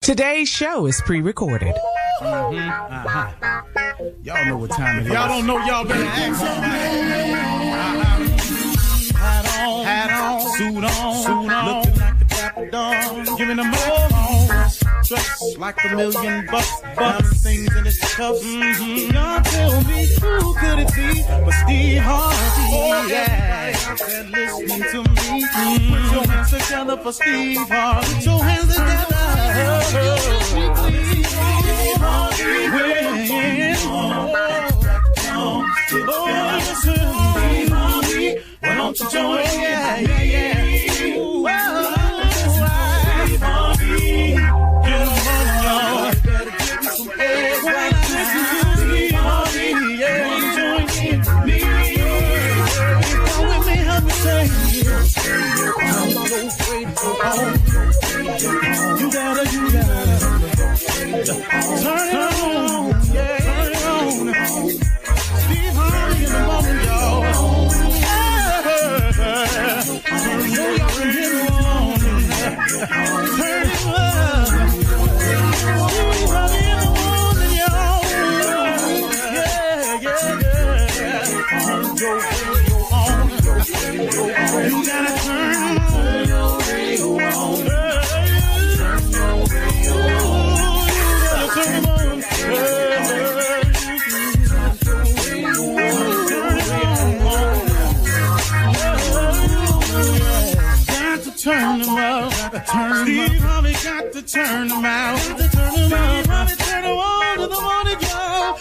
Today's show is pre-recorded. Y'all know what time it is. Y'all don't know, y'all better ask somebody. Hat on, suit on, looking like the Dapper Dawn, giving them all dressed like $1 million bucks, things in his cuffs. Y'all tell me who could it be but Steve Harvey? Oh, yeah, and listening to me. Put your hands together for Steve Harvey. Put your hands together. Steve Harvey, why don't you join? Yeah. You gotta turn it on, turn it on. Steve Harvey in the moment, y'all. Turn it on, turn it on. Turn it on. Steve Harvey in the morning, y'all. Yeah. You gotta turn your radio on. Turn them out. Steve Harvey got to turn them out. Steve Harvey turn them on to the morning, y'all.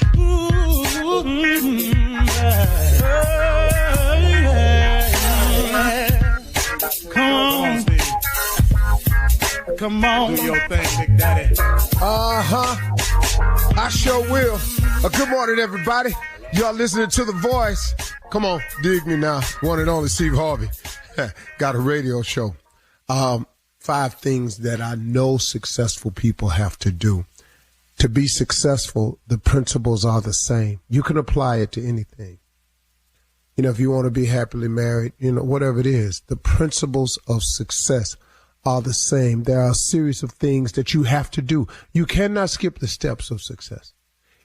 Come on. Do your thing, Big Daddy. I sure will. Good morning, everybody. Y'all listening to The Voice. Come on, dig me now. One and only Steve Harvey. Got a radio show. 5 things that I know successful people have to do. To be successful, the principles are the same. You can apply it to anything. You know, if you want to be happily married, you know, whatever it is, the principles of success are the same. There are a series of things that you have to do. You cannot skip the steps of success.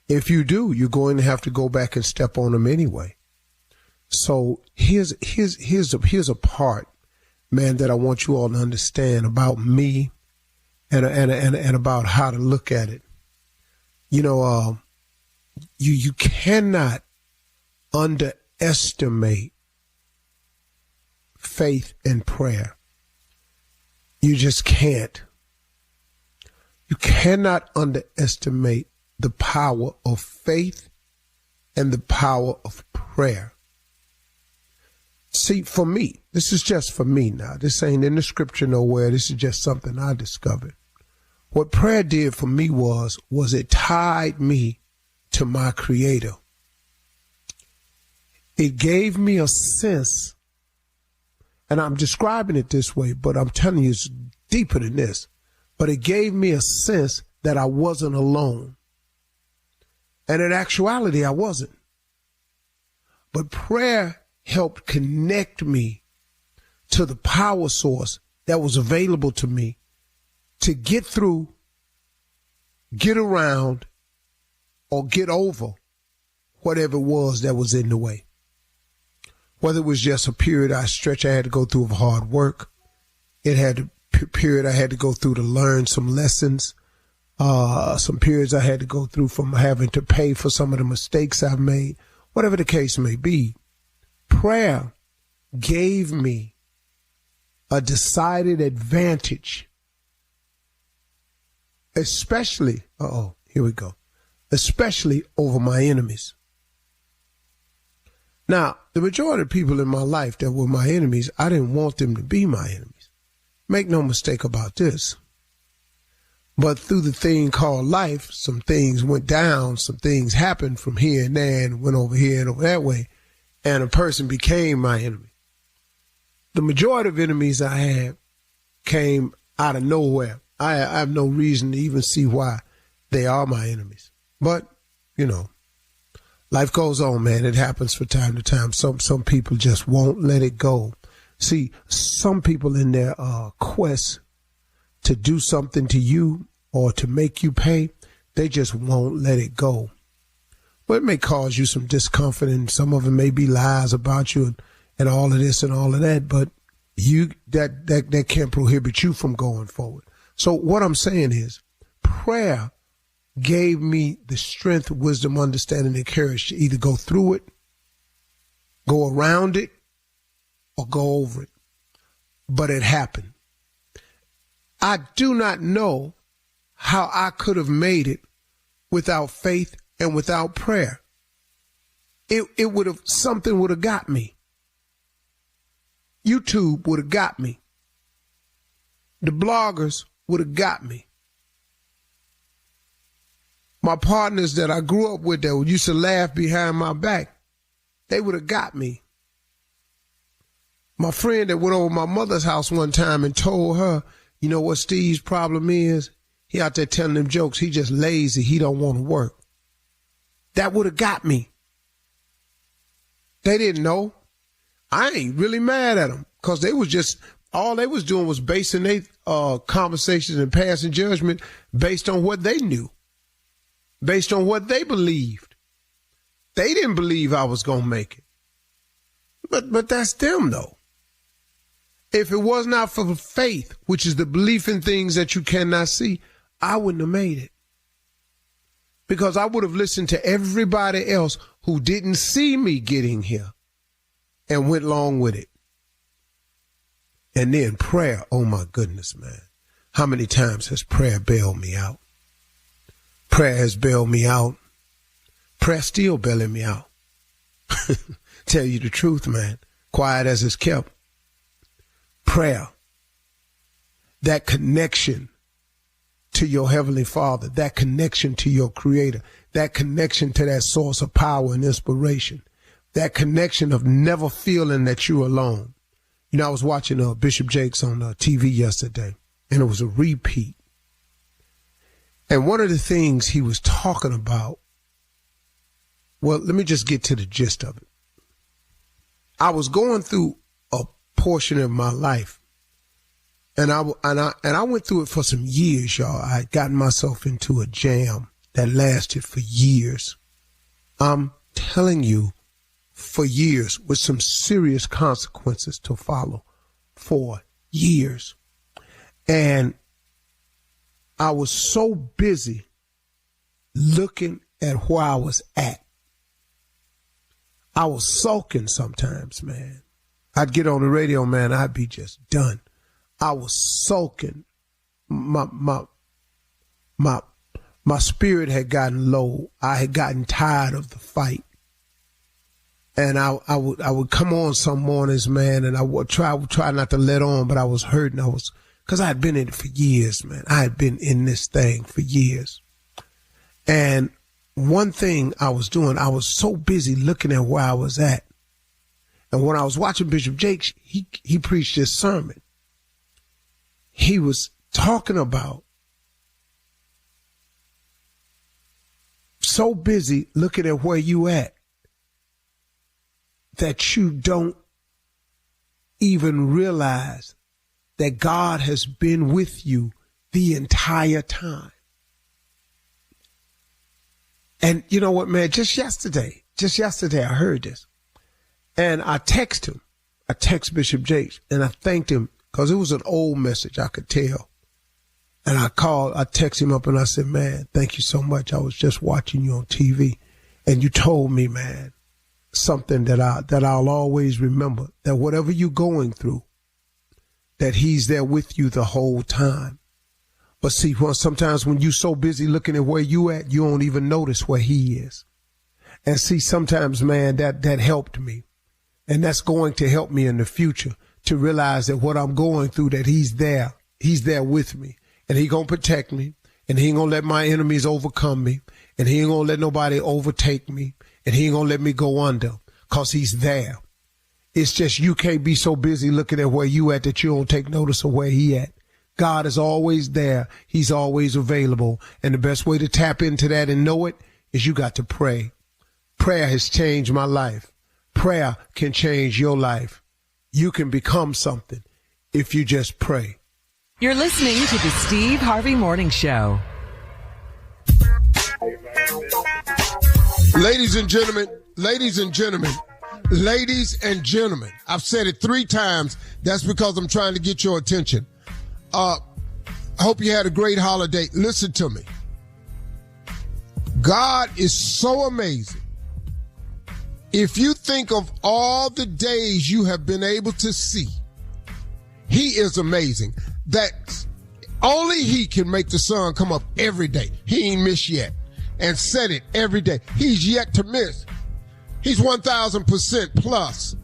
If you do, you're going to have to go back and step on them anyway. So here's a part, man, that I want you all to understand about me and about how to look at it. You know, you cannot underestimate faith and prayer. You just can't. You cannot underestimate the power of faith and the power of prayer. See, for me, this is just for me now. This ain't in the scripture nowhere. This is just something I discovered. What prayer did for me was it tied me to my Creator. It gave me a sense, and I'm describing it this way, but I'm telling you it's deeper than this. But it gave me a sense that I wasn't alone. And in actuality, I wasn't. But prayer helped connect me to the power source that was available to me to get through, get around, or get over whatever it was that was in the way. Whether it was just a period I had to go through of hard work, it had a period I had to go through to learn some lessons, some periods I had to go through from having to pay for some of the mistakes I've made, whatever the case may be. Prayer gave me a decided advantage, especially over my enemies. Now, the majority of people in my life that were my enemies, I didn't want them to be my enemies. Make no mistake about this. But through the thing called life, some things went down, some things happened from here and there and went over here and over that way, and a person became my enemy. The majority of enemies I had came out of nowhere. I have no reason to even see why they are my enemies. But, you know, life goes on, man. It happens from time to time. Some people just won't let it go. See, some people in their quest to do something to you or to make you pay, they just won't let it go. But it may cause you some discomfort, and some of it may be lies about you and all of this and all of that, but that can't prohibit you from going forward. So what I'm saying is, prayer gave me the strength, wisdom, understanding, and courage to either go through it, go around it, or go over it. But it happened. I do not know how I could have made it without faith and without prayer. Something would have got me. YouTube would have got me. The bloggers would have got me. My partners that I grew up with that used to laugh behind my back, they would have got me. My friend that went over my mother's house one time and told her, you know what Steve's problem is? He out there telling them jokes. He just lazy. He don't want to work. That would have got me. They didn't know. I ain't really mad at them because they was just, all they was doing was basing their conversations and passing judgment based on what they knew, based on what they believed. They didn't believe I was going to make it. But that's them, though. If it was not for faith, which is the belief in things that you cannot see, I wouldn't have made it. Because I would have listened to everybody else who didn't see me getting here and went along with it. And then prayer, oh my goodness, man. How many times has prayer bailed me out? Prayer has bailed me out. Prayer still bailing me out. Tell you the truth, man. Quiet as it's kept. Prayer, that connection to your Heavenly Father, that connection to your Creator, that connection to that source of power and inspiration, that connection of never feeling that you're alone. You know, I was watching Bishop Jakes on TV yesterday, and it was a repeat. And one of the things he was talking about, well, let me just get to the gist of it. I was going through a portion of my life, and I went through it for some years, y'all. I had gotten myself into a jam that lasted for years. I'm telling you, for years, with some serious consequences to follow, for years. And I was so busy looking at where I was at. I was sulking sometimes, man. I'd get on the radio, man, I'd be just done. I was sulking. My spirit had gotten low. I had gotten tired of the fight. And I would come on some mornings, man, and I would try not to let on, but I was hurting. Cause I had been in it for years, man. I had been in this thing for years. And one thing I was doing, I was so busy looking at where I was at. And when I was watching Bishop Jakes, he preached this sermon. He was talking about so busy looking at where you at that you don't even realize that God has been with you the entire time. And you know what, man, just yesterday, I heard this. And I text Bishop Jakes, and I thanked him because it was an old message, I could tell. And I text him up and I said, man, thank you so much. I was just watching you on TV and you told me, man, something that I'll always remember, that whatever you're going through, that he's there with you the whole time. But see, sometimes when you're so busy looking at where you at, you don't even notice where he is. And see, sometimes, man, that helped me. And that's going to help me in the future to realize that what I'm going through, that he's there with me. And he gonna protect me. And he ain't gonna let my enemies overcome me. And he ain't gonna let nobody overtake me. And he ain't gonna let me go under, cause he's there. It's just you can't be so busy looking at where you at that you don't take notice of where he at. God is always there. He's always available. And the best way to tap into that and know it is you got to pray. Prayer has changed my life. Prayer can change your life. You can become something if you just pray. You're listening to the Steve Harvey Morning Show. Ladies and gentlemen, I've said it 3 times. That's because I'm trying to get your attention. I hope you had a great holiday. Listen to me. God is so amazing. If you think of all the days you have been able to see, he is amazing. That only he can make the sun come up every day. He ain't missed yet. And set it every day. He's yet to miss. He's 1,000% plus.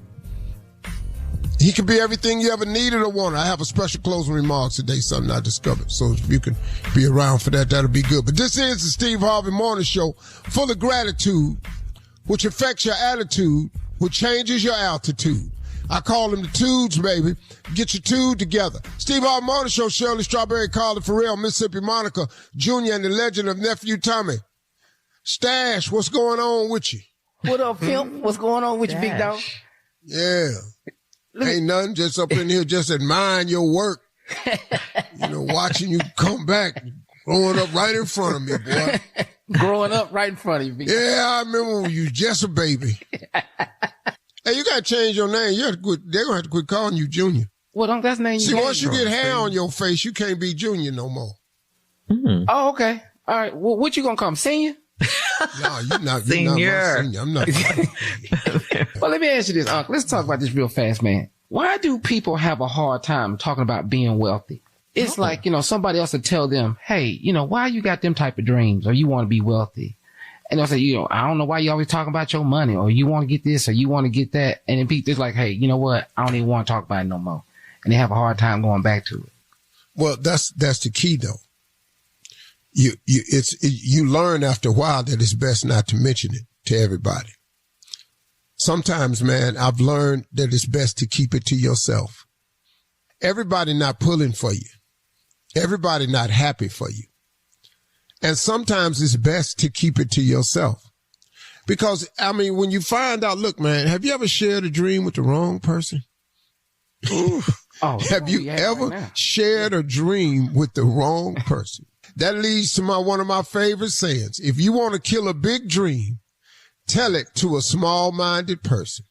He can be everything you ever needed or wanted. I have a special closing remarks today, something I discovered. So if you can be around for that, that'll be good. But this is the Steve Harvey Morning Show, full of gratitude, which affects your attitude, which changes your altitude. I call them the tudes, baby. Get your tude together. Steve Harvey Morning Show, Shirley Strawberry, Carla Farrell, Mississippi Monica, Jr., and the legend of Nephew Tommy. Stash, what's going on with you? What up, Pimp? What's going on with you, big dog? Yeah. Ain't nothing, just up in here, just admiring your work. Watching you come back, growing up right in front of me, boy. Growing up right in front of you, big dog. Yeah, I remember when you was just a baby. Hey, you gotta change your name. They're gonna have to quit calling you Junior. Well, that's the name you See, once you get hair on your face, you can't be Junior no more. Mm-hmm. Oh, okay. All right. Well, what you gonna call him? Senior? No, you're not Senior. my senior. I'm not. Well, let me ask you this, Uncle. Let's talk about this real fast, man. Why do people have a hard time talking about being wealthy? It's like, somebody else will tell them, hey, why you got them type of dreams or you want to be wealthy? And they'll say, I don't know why you always talking about your money or you want to get this or you want to get that. And then people like, hey, you know what? I don't even want to talk about it no more. And they have a hard time going back to it. Well, that's the key though. You learn after a while that it's best not to mention it to everybody. Sometimes, man, I've learned that it's best to keep it to yourself. Everybody not pulling for you. Everybody not happy for you. And sometimes it's best to keep it to yourself. Because, when you find out, look, man, have you ever shared a dream with the wrong person? Have you ever shared a dream with the wrong person? That leads to one of my favorite sayings. If you want to kill a big dream, tell it to a small-minded person.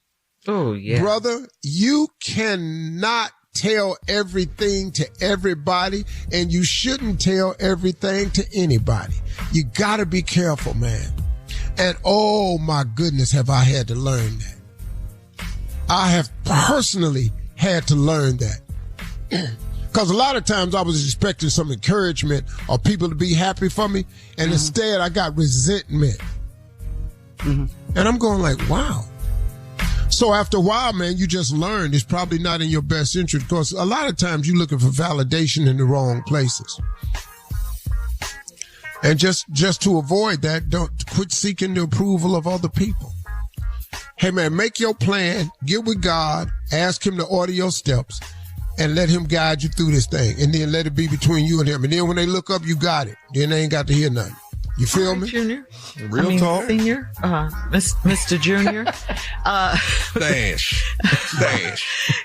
Oh, yeah. Brother, you cannot tell everything to everybody, and you shouldn't tell everything to anybody. You got to be careful, man. And oh, my goodness, have I had to learn that. I have personally had to learn that. Because a lot of times I was expecting some encouragement or people to be happy for me, and instead I got resentment. And I'm going like, wow. So after a while, man, you just learn it's probably not in your best interest because a lot of times you're looking for validation in the wrong places. And just to avoid that, don't quit seeking the approval of other people. Hey, man, make your plan, get with God, ask him to order your steps, and let him guide you through this thing. And then let it be between you and him. And then when they look up, you got it. Then they ain't got to hear nothing. You feel me? Junior. Real talk. Senior. Mr. Junior. Dash.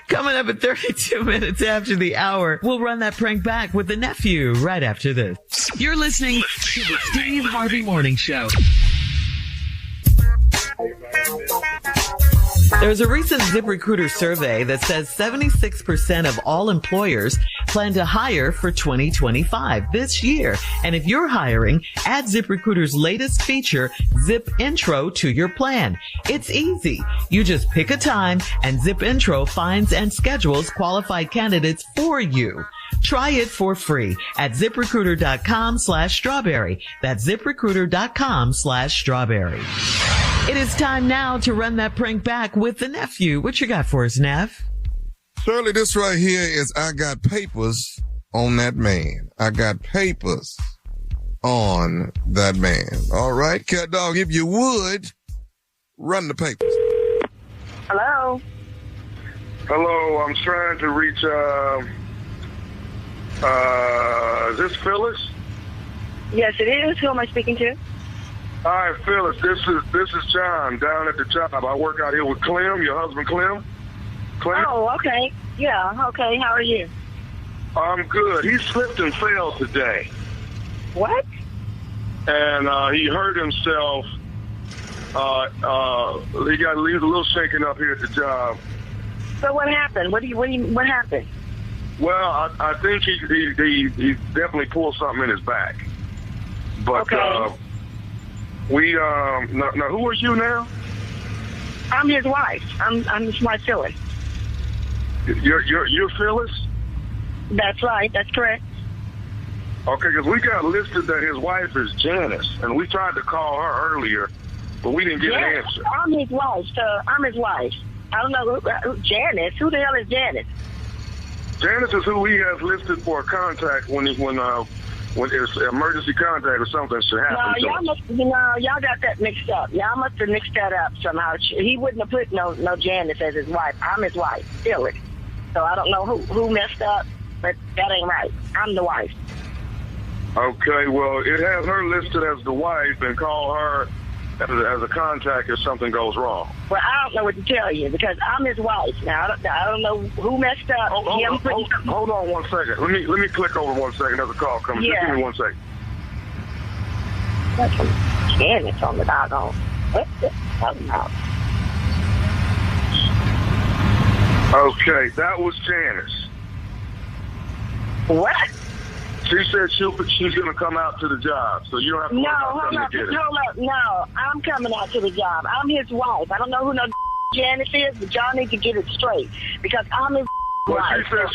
Coming up at 32 minutes after the hour, we'll run that prank back with the nephew right after this. You're listening to the Steve Harvey Morning Show. There's a recent ZipRecruiter survey that says 76% of all employers plan to hire for 2025 this year. And if you're hiring, add ZipRecruiter's latest feature, Zip Intro, to your plan. It's easy. You just pick a time and Zip Intro finds and schedules qualified candidates for you. Try it for free at ZipRecruiter.com/strawberry. That's ZipRecruiter.com/strawberry. It is time now to run that prank back with the nephew. What you got for us, Nev? Shirley, this right here is I got papers on that man. I got papers on that man. All right, cat dog, if you would, run the papers. Hello? Hello, I'm trying to reach, is this Phyllis? Yes, it is. Who am I speaking to? Hi, Phyllis. This is John down at the job. I work out here with Clem, your husband Clem. Oh, okay. Yeah, okay. How are you? I'm good. He slipped and fell today. What? And he hurt himself He got a little shaken up here at the job. So what happened? What happened? Well, I think he definitely pulled something in his back. But Okay. now who are you now? I'm his wife. I'm his wife, Phyllis. You're Phyllis? That's right. That's correct. Okay, because we got listed that his wife is Janice, and we tried to call her earlier, but we didn't get an answer. I'm his wife, sir. I'm his wife. I don't know who Janice. Who the hell is Janice? Janice is who he has listed for a contact when it's emergency contact or something should happen. No, y'all got that mixed up. Y'all must have mixed that up somehow. He wouldn't have put no Janice as his wife. I'm his wife, Phyllis. So I don't know who messed up, but that ain't right. I'm the wife. Okay, well, it has her listed as the wife, and call her as a contact if something goes wrong. Well, I don't know what to tell you because I'm his wife. Now I don't know who messed up. Hold on 1 second. Let me click over 1 second. There's a call coming. Yeah. Just give me 1 second. That's some Janice on the doggone. What's this talking about? Okay, that was Janice. What? She said she's going to come out to the job, so you don't have to No, worry about coming to get her. No, I'm coming out to the job. I'm his wife. I don't know who no Janice is, but y'all need to get it straight because I'm his wife. She said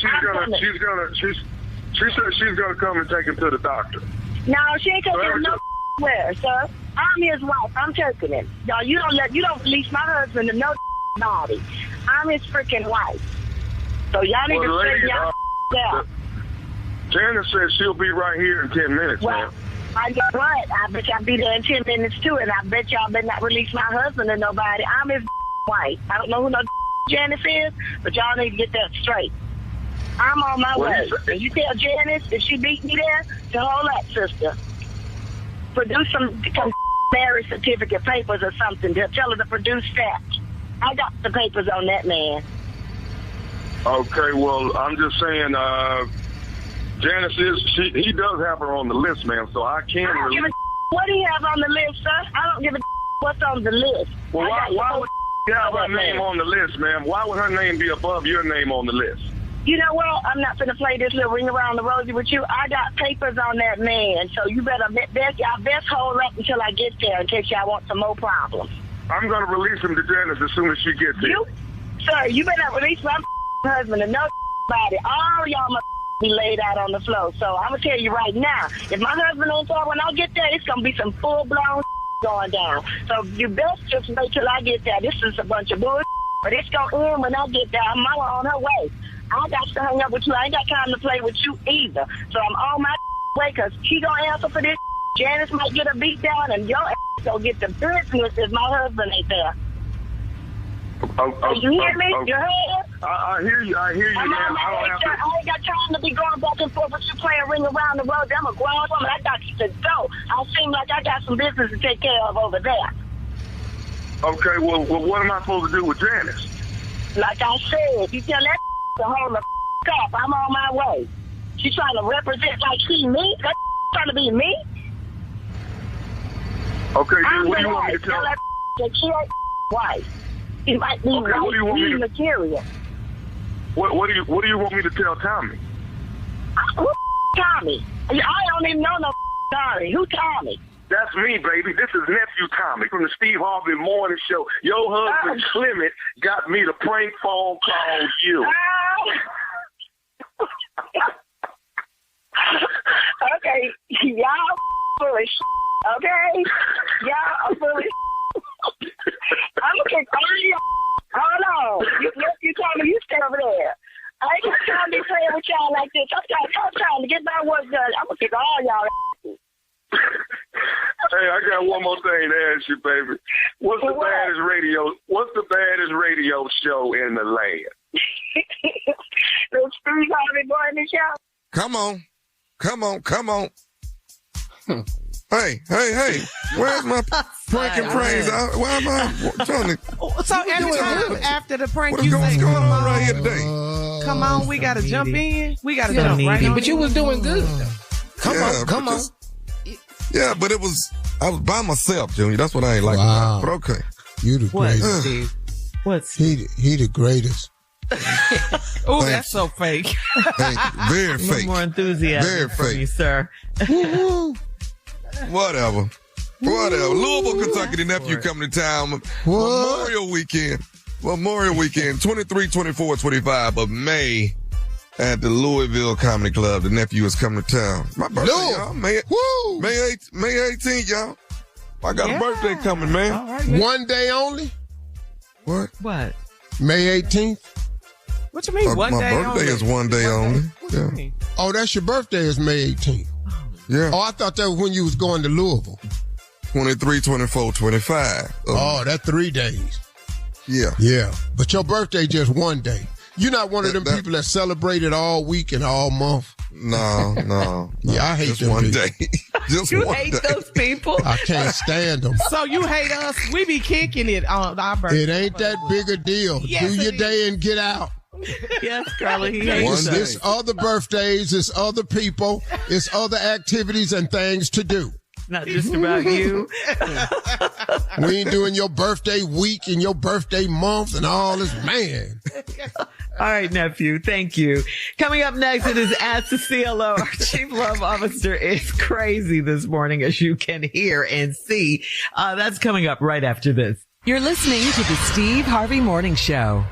she's gonna come and take him to the doctor. No, she ain't taking him nowhere, sir. I'm his wife. I'm taking him. Y'all, you don't release my husband to no body. I'm his freaking wife. So y'all need to straighten y'all out. Janice says she'll be right here in 10 minutes, man. I know what? I bet y'all be there in 10 minutes too, and I bet y'all better not release my husband to nobody. I'm his wife. I don't know who no Janice is, but y'all need to get that straight. I'm on my way. And you tell Janice if she beat me there, to hold up, sister. Produce some marriage certificate papers or something. Tell her to produce that. I got the papers on that man. Okay, well, I'm just saying, Janice he does have her on the list, ma'am, so I can't I don't give a what do you have on the list, sir? I don't give a what's on the list. Well, why would you have her name on the list, ma'am? Why would her name be above your name on the list? You know what? I'm not going to play this little ring around the rosy with you. I got papers on that man, so you better best hold up until I get there in case y'all want some more problems. I'm going to release him to Janice as soon as she gets here. Sir, you better not release my husband to nobody. All y'all must be laid out on the floor. So I'm going to tell you right now, if my husband ain't there when I get there, it's going to be some full-blown going down. So you best just wait till I get there. This is a bunch of bullshit, but it's going to end when I get there. I'm on her way. I got to hang up with you. I ain't got time to play with you either. So I'm on my way because she going to answer for this. Janice might get a beat down and your ass going to get the business if my husband ain't there. You hear me? You heard? I hear you. I hear you, man. I ain't got time to be going back and forth with you playing ring around the road. I'm a grown woman. I got to go. I seem like I got some business to take care of over there. Okay, well, what am I supposed to do with Janice? Like I said, you tell that to hold the up. I'm on my way. She trying to represent like she me? That trying to be me? Okay, dude, what do you want me to tell her? That she ain't wife. She might be right material. What do you want me to tell Tommy? Who Tommy? I don't even know no Tommy. Who Tommy? That's me, baby. This is Nephew Tommy from the Steve Harvey Morning Show. Your husband, Clement, got me to prank phone call you. Okay, y'all full of shit, okay? Y'all are full of shit. I'm going to kick all y'all. Hold on. You told me you stay over there. I ain't got time to be playing with y'all like this. I'm trying to get my work done. I'm going to kick all y'all. Hey, I got one more thing to ask you, baby. What's the baddest radio show in the land? The Steve Harvey Morning Show. Come on. Hey. Where's my prank and praise? Why am I trying to... So every time after the prank, what's going on right here today? Come on, we got to jump in. We got to jump right in. But you was doing good. Come on. Yeah, but it was I was by myself, Junior. That's what I ain't like Wow. about it. But okay. You the What, greatest. Steve? What's He the greatest. Oh, Thank that's so fake. Thank you. Very a little fake. more enthusiasm Very from fake. you, sir? Whatever. Louisville, Kentucky, the nephew coming to town. Memorial Weekend, 23, 24, 25 of May at the Louisville Comedy Club. The nephew is coming to town. My birthday, y'all. May 18th, y'all. I got a birthday coming, man. All right, man. One day only? What? What? May 18th? What you mean? One my day birthday only? is one day only. What you mean? Oh, that's your birthday is May 18th. Yeah. Oh, I thought that was when you was going to Louisville. 23, 24, 25. Oh, that's 3 days. Yeah. Yeah. But your birthday just one day. You're not one of them people that celebrate it all week and all month. No. Yeah, I hate just them one people. day. Just You one hate day. those people? I can't stand them. So you hate us? We be kicking it on our birthday. It ain't that big a deal. Yes, Do your it day and get out. Yes, Carla, he One hates day. us. It's other birthdays, it's other people, it's other activities and things to do. Not just about you. We ain't doing your birthday week and your birthday month and all this, man. All right, nephew. Thank you. Coming up next, it is Ask the CLO. Our Chief Love Officer is crazy this morning, as you can hear and see. That's coming up right after this. You're listening to the Steve Harvey Morning Show.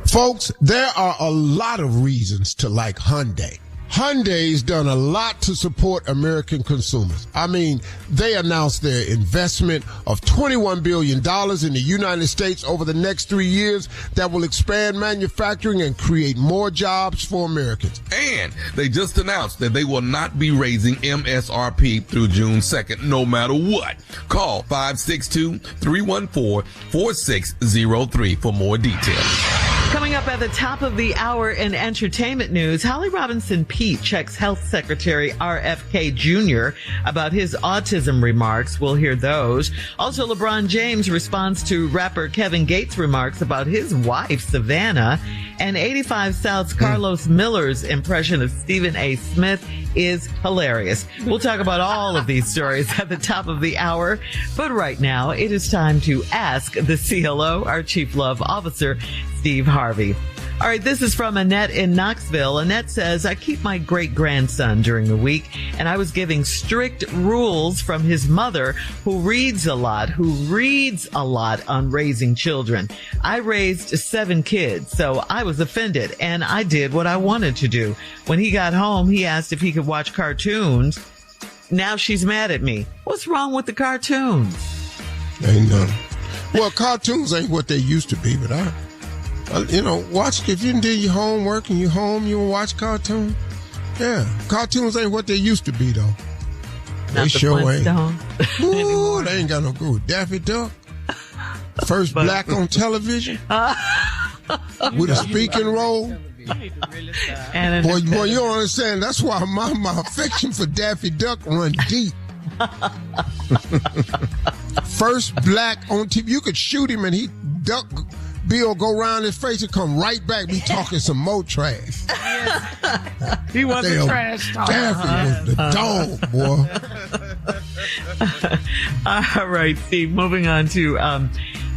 Folks, there are a lot of reasons to like Hyundai. Hyundai's done a lot to support American consumers. I mean, they announced their investment of $21 billion in the United States over the next 3 years that will expand manufacturing and create more jobs for Americans. And they just announced that they will not be raising MSRP through June 2nd, no matter what. Call 562-314-4603 for more details. Coming up at the top of the hour in entertainment news, Holly Robinson Peete checks Health Secretary RFK Jr. about his autism remarks. We'll hear those. Also, LeBron James responds to rapper Kevin Gates' remarks about his wife, Savannah. And 85 South's Carlos Miller's impression of Stephen A. Smith is hilarious. We'll talk about all of these stories at the top of the hour. But right now, it is time to ask the CLO, our Chief Love Officer, Steve Harvey. All right, this is from Annette in Knoxville. Annette says, I keep my great-grandson during the week, and I was giving strict rules from his mother, who reads a lot on raising children. I raised 7 kids, so I was offended, and I did what I wanted to do. When he got home, he asked if he could watch cartoons. Now she's mad at me. What's wrong with the cartoons? Ain't nothing. Well, cartoons ain't what they used to be, but watch, if you didn't do your homework and you're home, you will watch cartoons. Yeah, cartoons ain't what they used to be, though. Not They the sure ain't. Flintstones. Ooh, they ain't got no good with Daffy Duck. First black on television with a speaking role. And Boy, you don't understand. That's why my affection for Daffy Duck run deep. First black on TV. You could shoot him and Bill go around his face and come right back. Be talking some more trash. He wasn't Damn, trash talk. Daffy was the dog, boy. all right, Steve, moving on to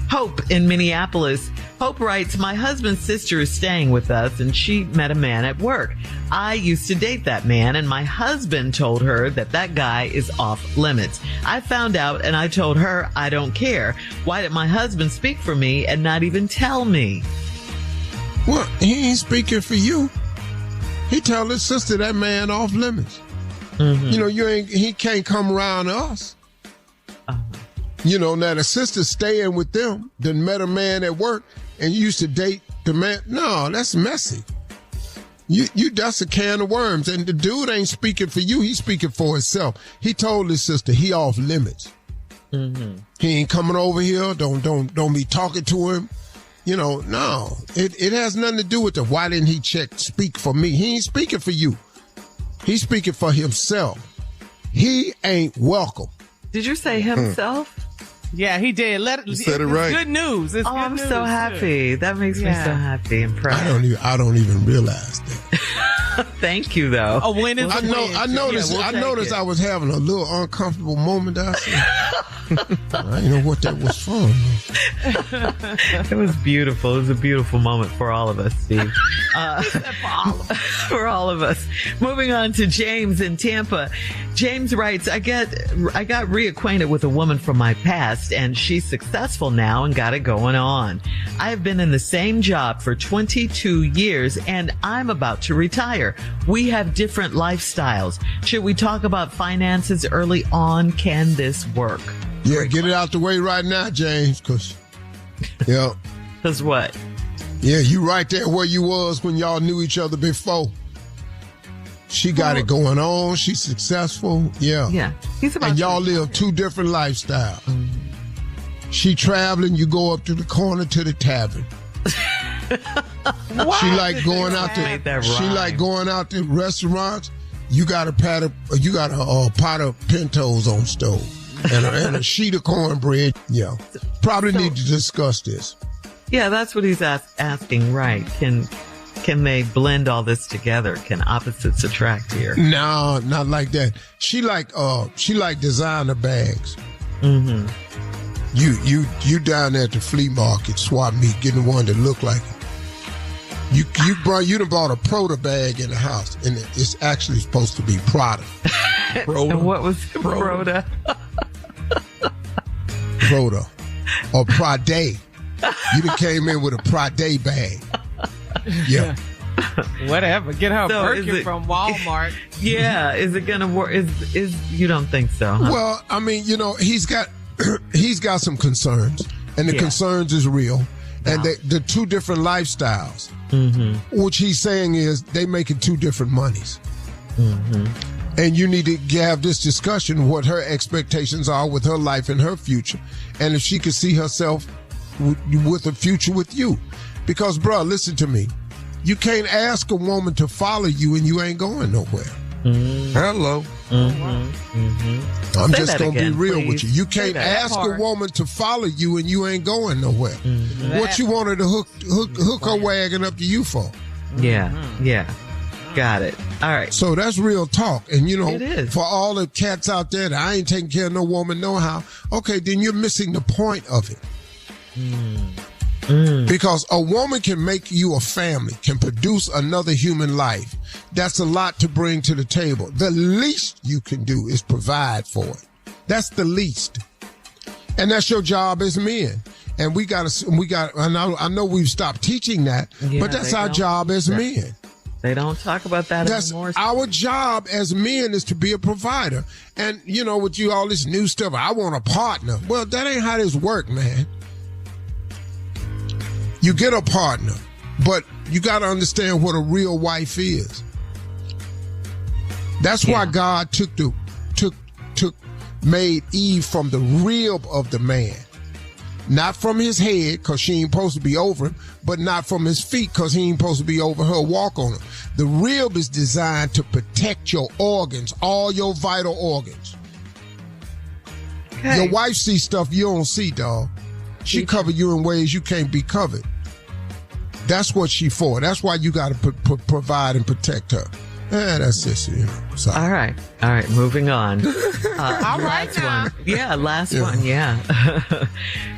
Hope in Minneapolis. Hope writes, my husband's sister is staying with us and she met a man at work. I used to date that man and my husband told her that guy is off limits. I found out and I told her I don't care. Why did my husband speak for me and not even tell me? Well, he ain't speaking for you. He tell his sister that man off limits. Mm-hmm. You know, he can't come around us. Uh-huh. You know, now the sister's staying with them, then met a man at work, and you used to date the man. No, that's messy. You that's a can of worms. And the dude ain't speaking for you, he's speaking for himself. He told his sister he off limits. Mm-hmm. He ain't coming over here. Don't be talking to him. You know, no. It has nothing to do with the why didn't he speak for me? He ain't speaking for you. He's speaking for himself. He ain't welcome. Did you say himself? Yeah, he did. You said it right. Good news. It's good I'm news, so happy. That makes me so happy and proud. I don't even realize that. Thank you, though. A win is a win. I noticed. Yeah, we'll I take noticed it. I was having a little uncomfortable moment. I said, I didn't know what that was from. It was beautiful. It was a beautiful moment for all of us, Steve. For all of us. Moving on to James in Tampa. James writes, I got reacquainted with a woman from my past, and she's successful now and got it going on. I have been in the same job for 22 years, and I'm about to retire. We have different lifestyles. Should we talk about finances early on? Can this work? Yeah, get it out the way right now, James, because, yeah. Because what? Yeah, you right there where you was when y'all knew each other before. She got it going on. She's successful. Yeah. Yeah. He's about and to y'all retire. live two different lifestyles. She traveling, you go up to the corner to the tavern. She like going out Made that to she rhyme. like going out to restaurants. You got a pot of Pintos on stove and a sheet of cornbread. Yeah, probably need to discuss this. Yeah, that's what he's asking, right? Can they blend all this together? Can opposites attract here? No, not like that. She like designer bags. Mm-hmm. You down there at the flea market, swap meet, getting one that look like it. You done bought a Prada bag in the house, and it's actually supposed to be Prada. And what was Prada? Prada or Prada. You done came in with a Prada bag. Yeah. Whatever. Get her So is Birkin it- from Walmart. Yeah, is it gonna work? Is you don't think so? Huh? Well, I mean, he's got some concerns, and the Yeah. concerns is real, and the two different lifestyles. Mm-hmm. What he's saying is they making two different monies. Mm-hmm. And you need to have this discussion, what her expectations are with her life and her future. And if she could see herself with a future with you. Because, bro, listen to me. You can't ask a woman to follow you and you ain't going nowhere. Mm-hmm. Hello. Mm-hmm. Mm-hmm. I'm Say just that going to be again, real please. with you. You Say can't that ask a part. woman to follow you and you ain't going nowhere. Mm-hmm. What you want her to hook her wagon up to you for? Yeah, yeah. Got it. All right. So that's real talk. And, It is. for all the cats out there that I ain't taking care of no woman, no how, okay, then you're missing the point of it. Because a woman can make you a family, can produce another human life. That's a lot to bring to the table. The least you can do is provide for it. That's the least. And that's your job as men. And I know we've stopped teaching that, Yeah, but that's they our don't. job as men. They don't talk about that That's anymore. our job as men is to be a provider. And, with you, all this new stuff, I want a partner. Well, that ain't how this work, man. You get a partner, but you got to understand what a real wife is. That's why God made Eve from the rib of the man. Not from his head, because she ain't supposed to be over him, but not from his feet, because he ain't supposed to be over her, walk on him. The rib is designed to protect your organs, all your vital organs. Okay. Your wife sees stuff you don't see, dog. She cover you in ways you can't be covered. That's what she for. That's why you got to provide and protect her. That's it. Sorry. All right. Moving on. All right Last now. one. Yeah, last one. Yeah.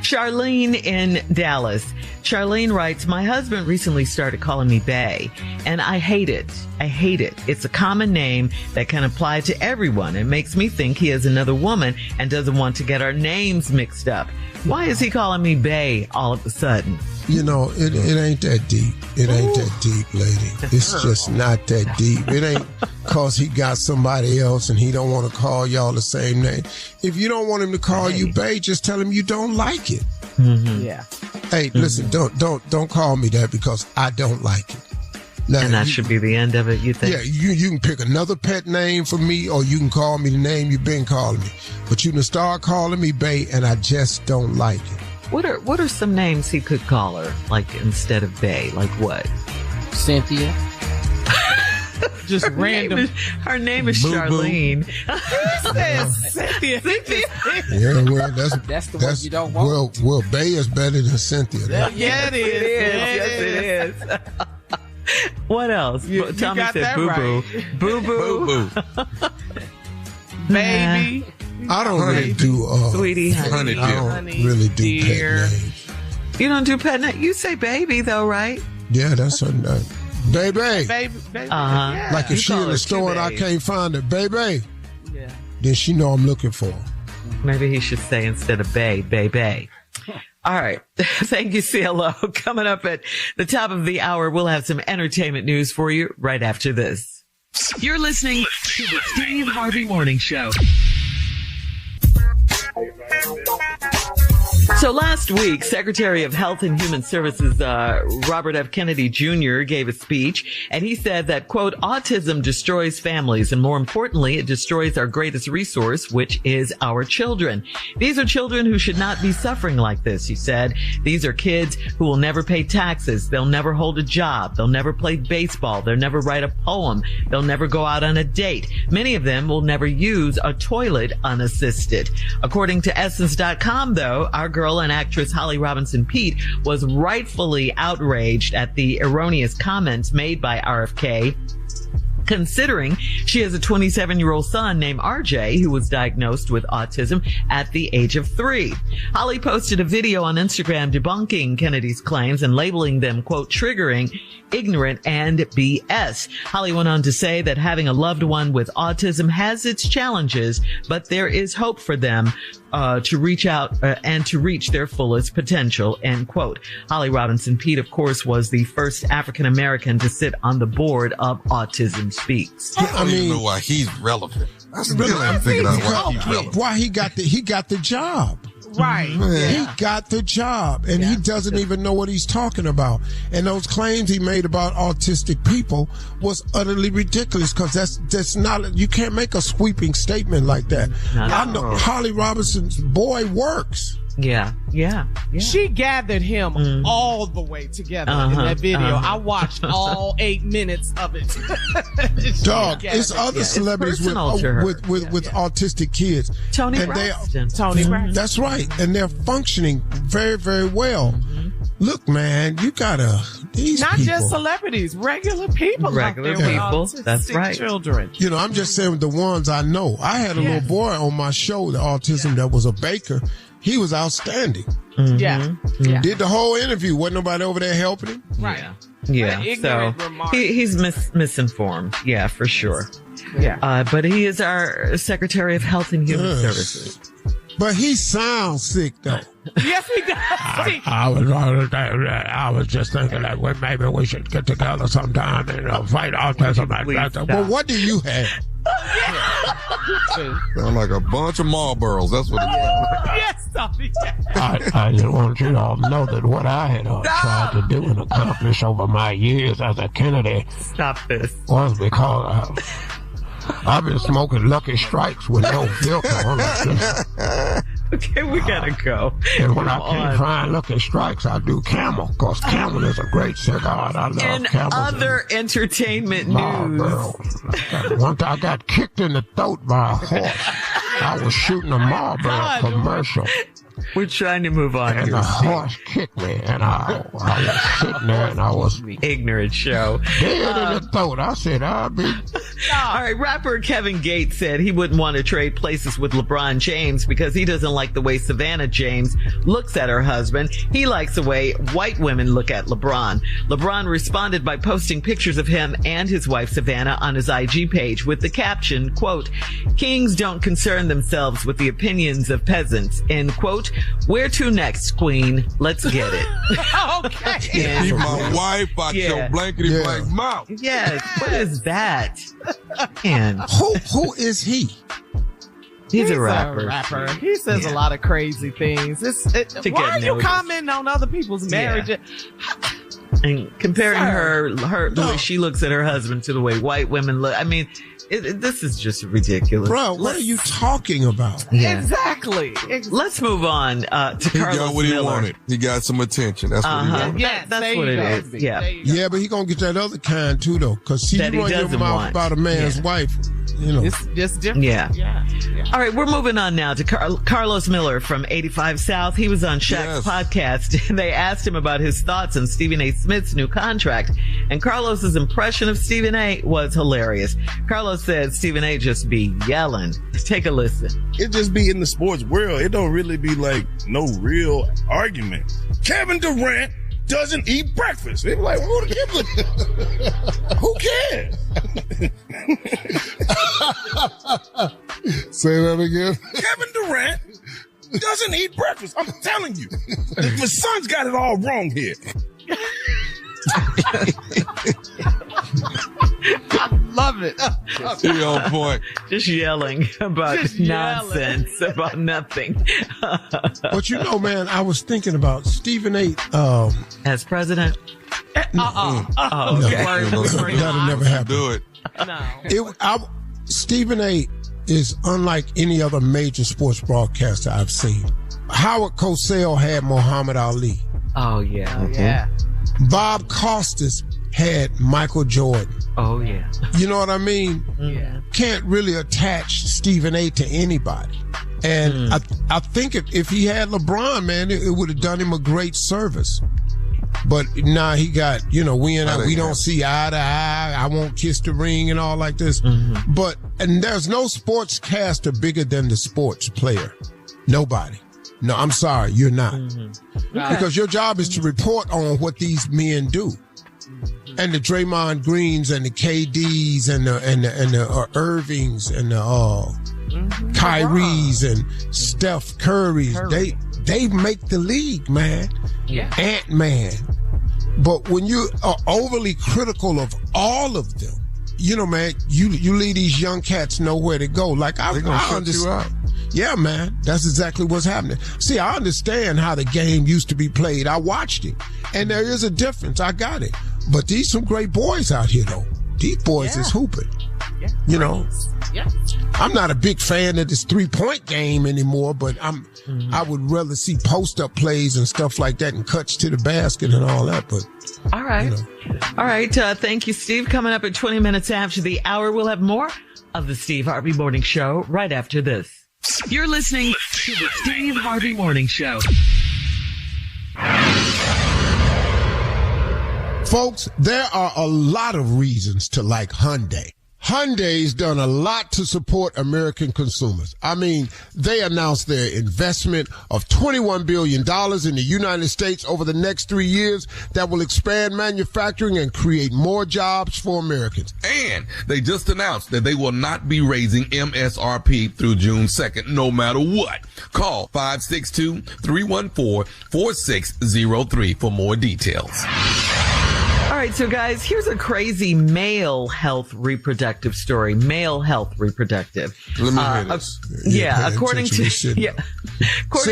Charlene in Dallas. Charlene writes, my husband recently started calling me bae, and I hate it. It's a common name that can apply to everyone. It makes me think he has another woman and doesn't want to get our names mixed up. Why is he calling me bae all of a sudden? It ain't that deep. It ain't that deep, lady. It's just not that deep. It ain't cause he got somebody else and he don't want to call y'all the same name. If you don't want him to call you bae, just tell him you don't like it. Mm-hmm. Yeah. Hey, listen, don't call me that because I don't like it. Now, And that should be the end of it, you think? Yeah, you can pick another pet name for me, or you can call me the name you've been calling me. But you can start calling me bae, and I just don't like it. What are some names he could call her, like instead of bae? Like what? Cynthia. Just random. Her name is Boo-boo. Charlene. Cynthia. Yeah, well, That's the one you don't want. Well, bae is better than Cynthia. Yeah, it is. Yes, it is. What else? You Tommy got said that boo-boo. right. Boo-boo. Baby. I don't really do, Sweetie, honey. I don't really do dear. pet names. You don't do pet name? You say baby, though, right? Yeah, that's a baby. Baby. Uh-huh. Yeah. Like if You she call in her the store and I Q-Babe. can't find her, baby, Yeah. then she know I'm looking for her. Maybe he should say instead of bay. All right. Thank you, CLO. Coming up at the top of the hour, we'll have some entertainment news for you right after this. You're listening to the Steve Harvey Morning Show. So last week, Secretary of Health and Human Services Robert F. Kennedy Jr. gave a speech, and he said that, quote, autism destroys families, and more importantly, it destroys our greatest resource, which is our children. These are children who should not be suffering like this, he said. These are kids who will never pay taxes. They'll never hold a job. They'll never play baseball. They'll never write a poem. They'll never go out on a date. Many of them will never use a toilet unassisted. According to Essence.com, though, our girl and actress Holly Robinson Peete was rightfully outraged at the erroneous comments made by RFK, considering she has a 27-year-old son named RJ who was diagnosed with autism at the age of 3. Holly posted a video on Instagram debunking Kennedy's claims and labeling them, quote, triggering, ignorant, and BS. Holly went on to say that having a loved one with autism has its challenges, but there is hope for them to reach out and to reach their fullest potential, end quote. Holly Robinson Peete, of course, was the first African-American to sit on the board of Autism Speaks. I don't even know why he's relevant. I still haven't figured out why he's relevant. Why he got the job. Right. He got the job, and he doesn't even know what he's talking about. And those claims he made about autistic people was utterly ridiculous, because that's not, you can't make a sweeping statement like that. I know Holly Robinson's boy works. Yeah. She gathered him all the way together in that video. I watched all 8 minutes of it. Dog, it's other celebrities with autistic kids. Tony Braxton. That's right. And they're functioning very, very well. Look, man, you gotta, these Not people, just celebrities, regular people out there with autistic That's right. children. You know, I'm just saying the ones I know. I had a little boy on my show, the autism, that was a baker. He was outstanding. Yeah. Did the whole interview. Wasn't nobody over there helping him. Right. Yeah. So Ignorant remarks. he's misinformed. Yeah, for sure. Yeah. But he is our Secretary of Health and Human Services. But he sounds sick, though. Yes, he does. I was just thinking that maybe we should get together sometime and fight autism. Well, what do you have? Sound like a bunch of Marlboros. That's what it is. Yes, Tommy. I just want you to all know that what I had tried to do and accomplish over my years as a Kennedy Stop this. was because I've been smoking Lucky Strikes with no filter on it. Okay, we gotta go. And when I can't find Lucky Strikes, I do Camel, because Camel is a great cigar. And I love In Camel. other entertainment news. One time I got kicked in the throat by a horse. I was shooting a Marlboro commercial. We're trying to move on And here. the horse kicked me, and I was sitting there, and I was Ignorant show. dead in the throat. I said, I'll be... All right, rapper Kevin Gates said he wouldn't want to trade places with LeBron James because he doesn't like the way Savannah James looks at her husband. He likes the way white women look at LeBron. LeBron responded by posting pictures of him and his wife Savannah on his IG page with the caption, quote, "Kings don't concern themselves with the opinions of peasants," end quote. "Where to next, Queen? Let's get it." Okay. Keep my wife out your blankety blank mouth. Yes. What is that? Man. Who is he? He's a rapper. He says a lot of crazy things. Why are you commenting on other people's marriage? And comparing her the way she looks at her husband to the way white women look. I mean, This is just ridiculous. Bro, what are you talking about? Yeah. Exactly. Let's move on to He Karlous got what he Miller. wanted. He got some attention. That's what he wanted. Yeah, That's what it is. Yeah. Yeah, but he gonna get that other kind too, though. Because see, That you he run your doesn't mouth want. about a man's wife, you know. It's just different. Yeah. Yeah. All right, we're moving on now to Karlous Miller from 85 South. He was on Shaq's podcast, and they asked him about his thoughts on Stephen A. Smith's new contract. And Karlos's impression of Stephen A. was hilarious. Karlous said Stephen A. just be yelling. Take a listen. It just be in the sports world. It don't really be like no real argument. Kevin Durant doesn't eat breakfast. They be like, who cares? Say that again. Kevin Durant doesn't eat breakfast. I'm telling you. The son's got it all wrong here. I love it. He on point. Just yelling about nonsense, about nothing. But you know, man, I was thinking about Stephen A. As president? No, okay. that'll never happen. Do it. No. Stephen A. is unlike any other major sports broadcaster I've seen. Howard Cosell had Muhammad Ali. Oh, yeah. Yeah. Bob Costas had Michael Jordan. Oh, yeah. You know what I mean? Yeah. Can't really attach Stephen A. to anybody. And I think if he had LeBron, man, it would have done him a great service. But now he got, we don't see eye to eye. I won't kiss the ring and all like this. But, and there's no sportscaster bigger than the sports player. Nobody. No, I'm sorry, you're not. Because your job is to report on what these men do. And the Draymond Greens and the KDs and the Irvings and the Kyries and Steph Curry's, they make the league, man. Yeah. Ant-Man. But when you are overly critical of all of them, man, you leave these young cats nowhere to go. Like I understand. Yeah, man, that's exactly what's happening. See, I understand how the game used to be played. I watched it, and there is a difference. I got it. But these some great boys out here, though. These boys is hooping. Yeah. Yeah. I'm not a big fan of this 3-point game anymore, but I would rather see post-up plays and stuff like that and cuts to the basket and all that. But all right. All right. Thank you, Steve. Coming up at 20 minutes after the hour, we'll have more of the Steve Harvey Morning Show right after this. You're listening to the Steve Harvey Morning Show. Folks, there are a lot of reasons to like Hyundai. Hyundai's done a lot to support American consumers. I mean, they announced their investment of $21 billion in the United States over the next 3 years that will expand manufacturing and create more jobs for Americans. And they just announced that they will not be raising MSRP through June 2nd, no matter what. Call 562-314-4603 for more details. All right, so guys, here's a crazy male health reproductive story. Male health reproductive. Let me hear this. According to sit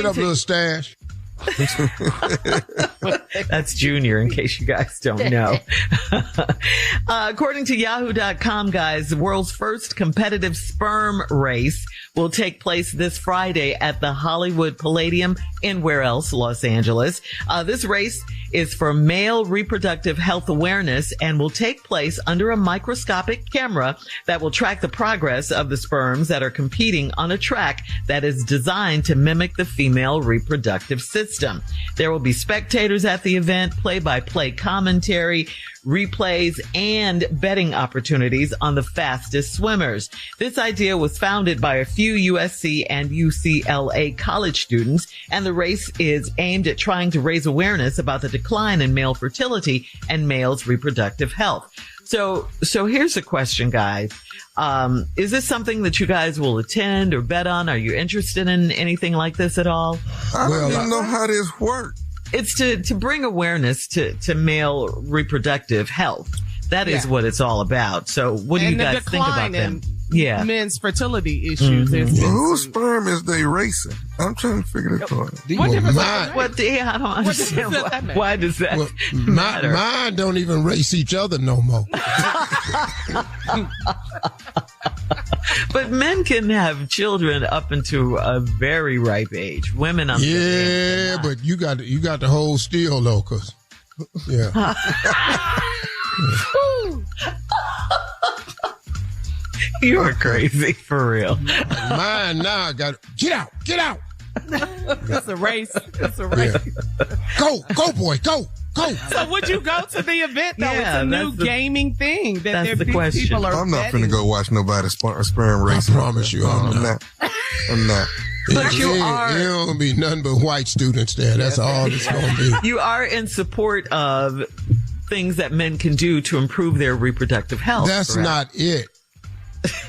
up, little stash. That's Junior, in case you guys don't know. According to Yahoo.com, guys, the world's first competitive sperm race will take place this Friday at the Hollywood Palladium in where else? Los Angeles. This race is for male reproductive health awareness and will take place under a microscopic camera that will track the progress of the sperms that are competing on a track that is designed to mimic the female reproductive system. There will be spectators at the event, play-by-play commentary, replays, and betting opportunities on the fastest swimmers. This idea was founded by a few USC and UCLA college students, and the race is aimed at trying to raise awareness about the decline in male fertility and males' reproductive health. So here's a question, guys. Is this something that you guys will attend or bet on? Are you interested in anything like this at all? I don't even know how this works. It's to bring awareness to male reproductive health. That is what it's all about. So what do you guys think about them? Yeah. Men's fertility issues. Whose sperm is they racing? I'm trying to figure that out. I don't understand. Why does that matter? Mine don't even race each other no more. But men can have children up into a very ripe age. Women, but you got to hold still though, cause yeah. You are crazy for real. Mine now. I got get out. It's a race. Yeah. Go, boy, go. So would you go to the event though? Yeah, it's a new gaming thing that people are I'm not betting. finna go watch nobody sperm race. I promise you, I'm not. But you are. There don't be nothing but white students there. That's all it's gonna be. You are in support of things that men can do to improve their reproductive health. That's correct? not it.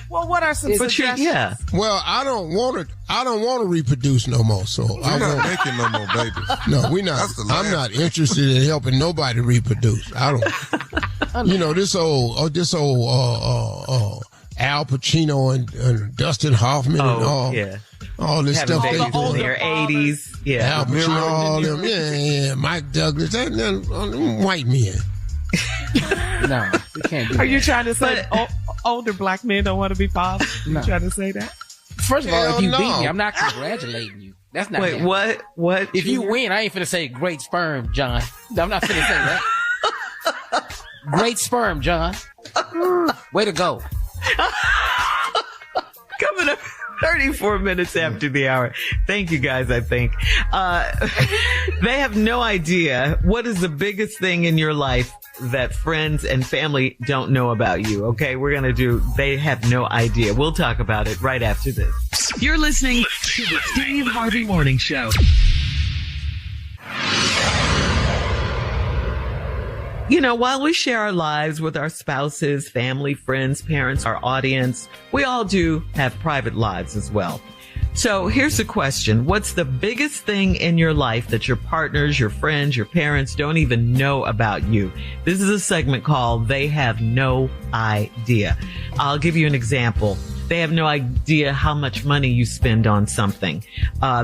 Well, what are some suggestions? Yeah. Well, I don't want to reproduce no more. So I'm not making no more babies. No, we not. I'm not interested in helping nobody reproduce. I don't. This old Al Pacino and Dustin Hoffman and all this stuff they do in their 80s. Yeah. Al Pacino, all them. Yeah. Mike Douglas, that white men. No, we can't do that. Are you trying to say older black men don't want to be fathers? No. You trying to say that? First of all, if you beat me, I'm not congratulating you. That's not. Wait, what? What? If you win, I ain't finna say great sperm, John. I'm not finna say that. Great sperm, John. Way to go. Coming up 34 minutes after the hour. Thank you guys, I think. They have no idea what is the biggest thing in your life that friends and family don't know about you. Okay, we're going to do They Have No Idea. We'll talk about it right after this. You're listening to the Steve Harvey Morning Show. While we share our lives with our spouses, family, friends, parents, our audience, we all do have private lives as well. So here's the question. What's the biggest thing in your life that your partners, your friends, your parents don't even know about you? This is a segment called They Have No Idea. I'll give you an example. They have no idea how much money you spend on something.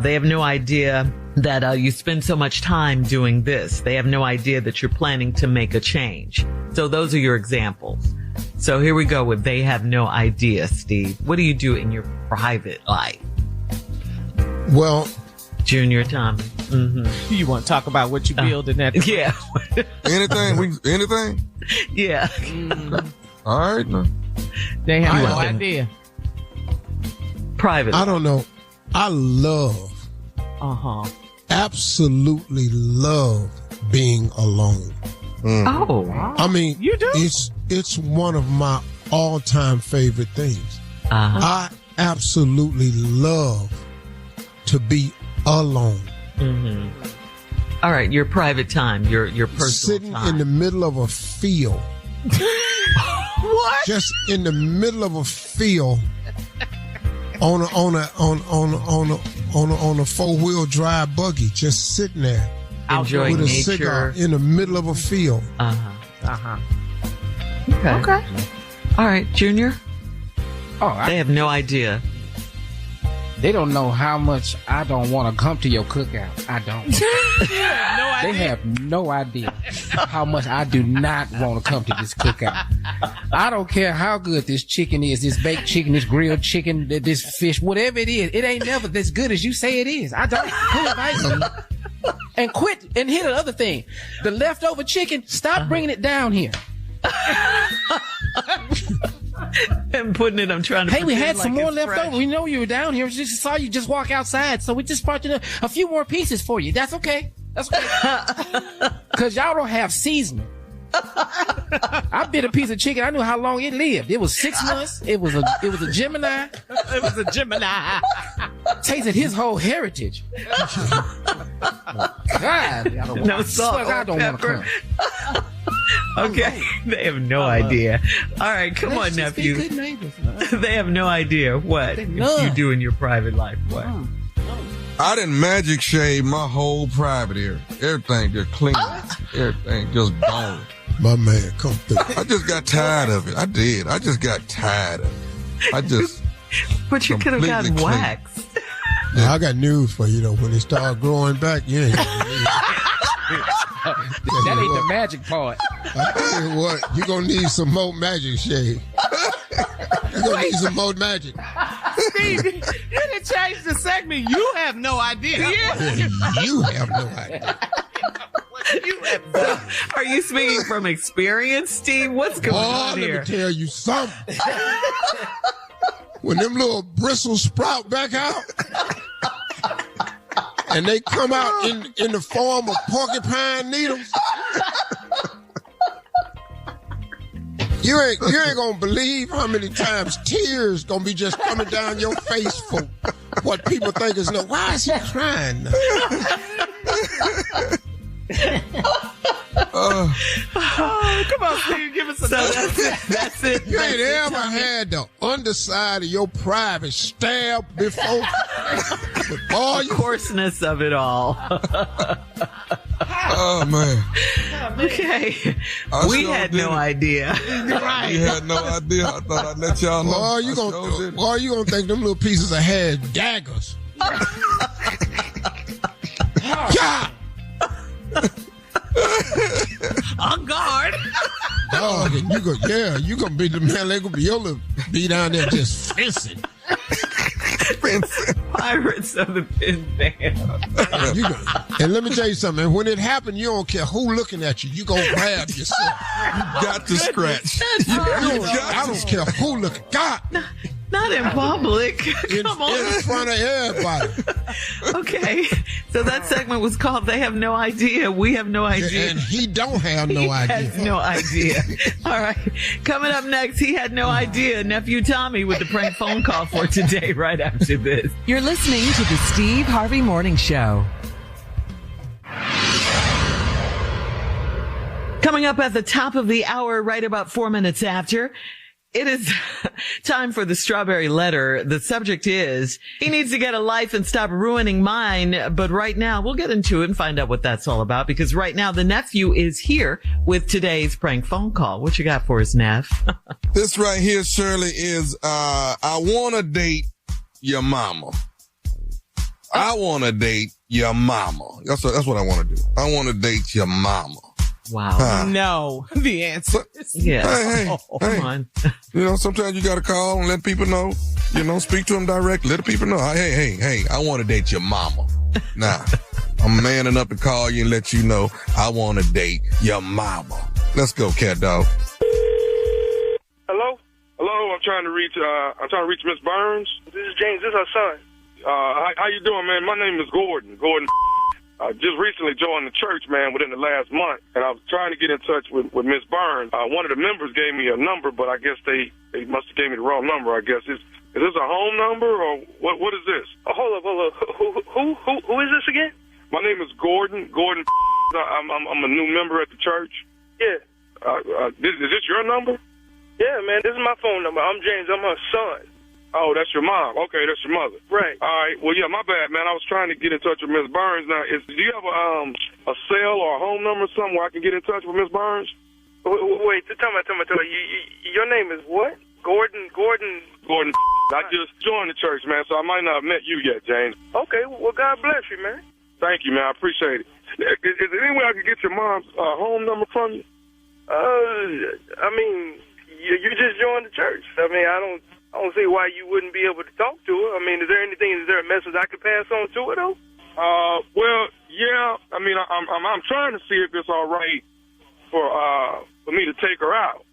They have no idea that you spend so much time doing this. They have no idea that you're planning to make a change. So those are your examples. So here we go with They Have No Idea, Steve. What do you do in your private life? Well, Junior, Tommy. Mm-hmm. You want to talk about what you build in that? Yeah. Anything? Yeah. All right. No. They have no idea. Private. I don't know. I love. Absolutely love being alone. Oh. I mean, you do? It's one of my all-time favorite things. I absolutely love to be alone. Mm-hmm. All right, your private time, your personal sitting time. in the middle of a field. What? Just in the middle of a field on a 4-wheel drive buggy, just sitting there enjoying with a nature. cigar in the middle of a field. Okay. All right, Junior. They have no idea. They don't know how much I don't want to come to your cookout. I don't. They have no idea how much I do not want to come to this cookout. I don't care how good this chicken is, this baked chicken, this grilled chicken, this fish, whatever it is. It ain't never as good as you say it is. I don't. Quit inviting me. And quit. And here's the other thing. The leftover chicken, stop bringing it down here. And putting it, I'm trying to. Hey, we had like some more left fresh. over. We know you were down here. We just saw you just walk outside, so we just brought you a few more pieces for you. That's okay. That's okay. Cause y'all don't have seasoning. I bit a piece of chicken. I knew how long it lived. It was 6 months. It was a Gemini. It was a Gemini. Tasted his whole heritage. God, No salt. I don't want to come. Okay, they have no idea. All right, come on, Let's just be nephew. good neighbors. They have no idea what you do in your private life. What? I didn't magic shave my whole private area. Everything just clean. Everything just gone. My man, come through. I just got tired of it. I did. I just got tired of it. I just. But you could have gotten completely clean. waxed. Now, I got news for you, though. When it start growing back, yeah. That ain't the magic part. I tell you what, you're going to need some more magic shade. gonna need some more magic. Steve, you didn't change the segment. You have no idea. You have no idea. So, are you speaking from experience, Steve? What's going on here? Let me tell you something. When them little bristles sprout back out, and they come out in the form of porcupine needles, you ain't gonna believe how many times tears gonna be just coming down your face for what people think is no. Why is he crying now? Come on, Steve, give us another. That's it. You ain't ever had the underside of your private stabbed before. With all the coarseness of it all. Oh, man. Okay. We had no idea. Right. You had no idea. I thought I'd let y'all know. Or you gonna think them little pieces of hair daggers. Yeah. On guard. Dog, and you gonna be the man. They gonna be able to be down there just fencing. Pirates of the Pin Band. And let me tell you something. When it happened, you don't care who looking at you. You gonna grab yourself. You got to scratch. I don't care who looking. God. Not in public. Come on. In front of everybody. Okay. So that segment was called They Have No Idea. We Have No Idea. And he don't have no idea. He has no idea. All right. Coming up next, he had no idea. Nephew Tommy with the prank phone call for today right after this. You're listening to the Steve Harvey Morning Show. Coming up at the top of the hour, right about 4 minutes after, it is time for the strawberry letter. The subject is, he needs to get a life and stop ruining mine. But right now, we'll get into it and find out what that's all about. Because right now, the nephew is here with today's prank phone call. What you got for us, Neff? This right here, Shirley, is, I want to date your mama. I want to date your mama. That's what I want to do. I want to date your mama. Wow. No, the answer is Hey, come on. You know, sometimes you got to call and let people know, speak to them directly. Let the people know, hey, I want to date your mama. Nah, I'm manning up to call you and let you know I want to date your mama. Let's go, cat dog. Hello, I'm trying to reach Miss Burns. This is James. This is her son. How you doing, man? My name is Gordon. I just recently joined the church, man, within the last month, and I was trying to get in touch with Miss Burns. One of the members gave me a number, but I guess they must have gave me the wrong number, I guess. Is this a home number, or what is this? Hold up. Who is this again? My name is Gordon. I'm a new member at the church. Yeah. Is this your number? Yeah, man, this is my phone number. I'm James. I'm her son. Oh, that's your mom. Okay, that's your mother. Right. All right. Well, yeah, my bad, man. I was trying to get in touch with Miss Burns. Now, do you have a cell or a home number or something where I can get in touch with Miss Burns? Wait, tell me. Your name is what? Gordon. I just joined the church, man, so I might not have met you yet, James. Okay. Well, God bless you, man. Thank you, man. I appreciate it. Is there any way I can get your mom's home number from you? I mean, you just joined the church. I mean, I don't see why you wouldn't be able to talk to her. I mean, is there a message I could pass on to her, though? Well, yeah. I mean, I'm trying to see if it's all right for me to take her out.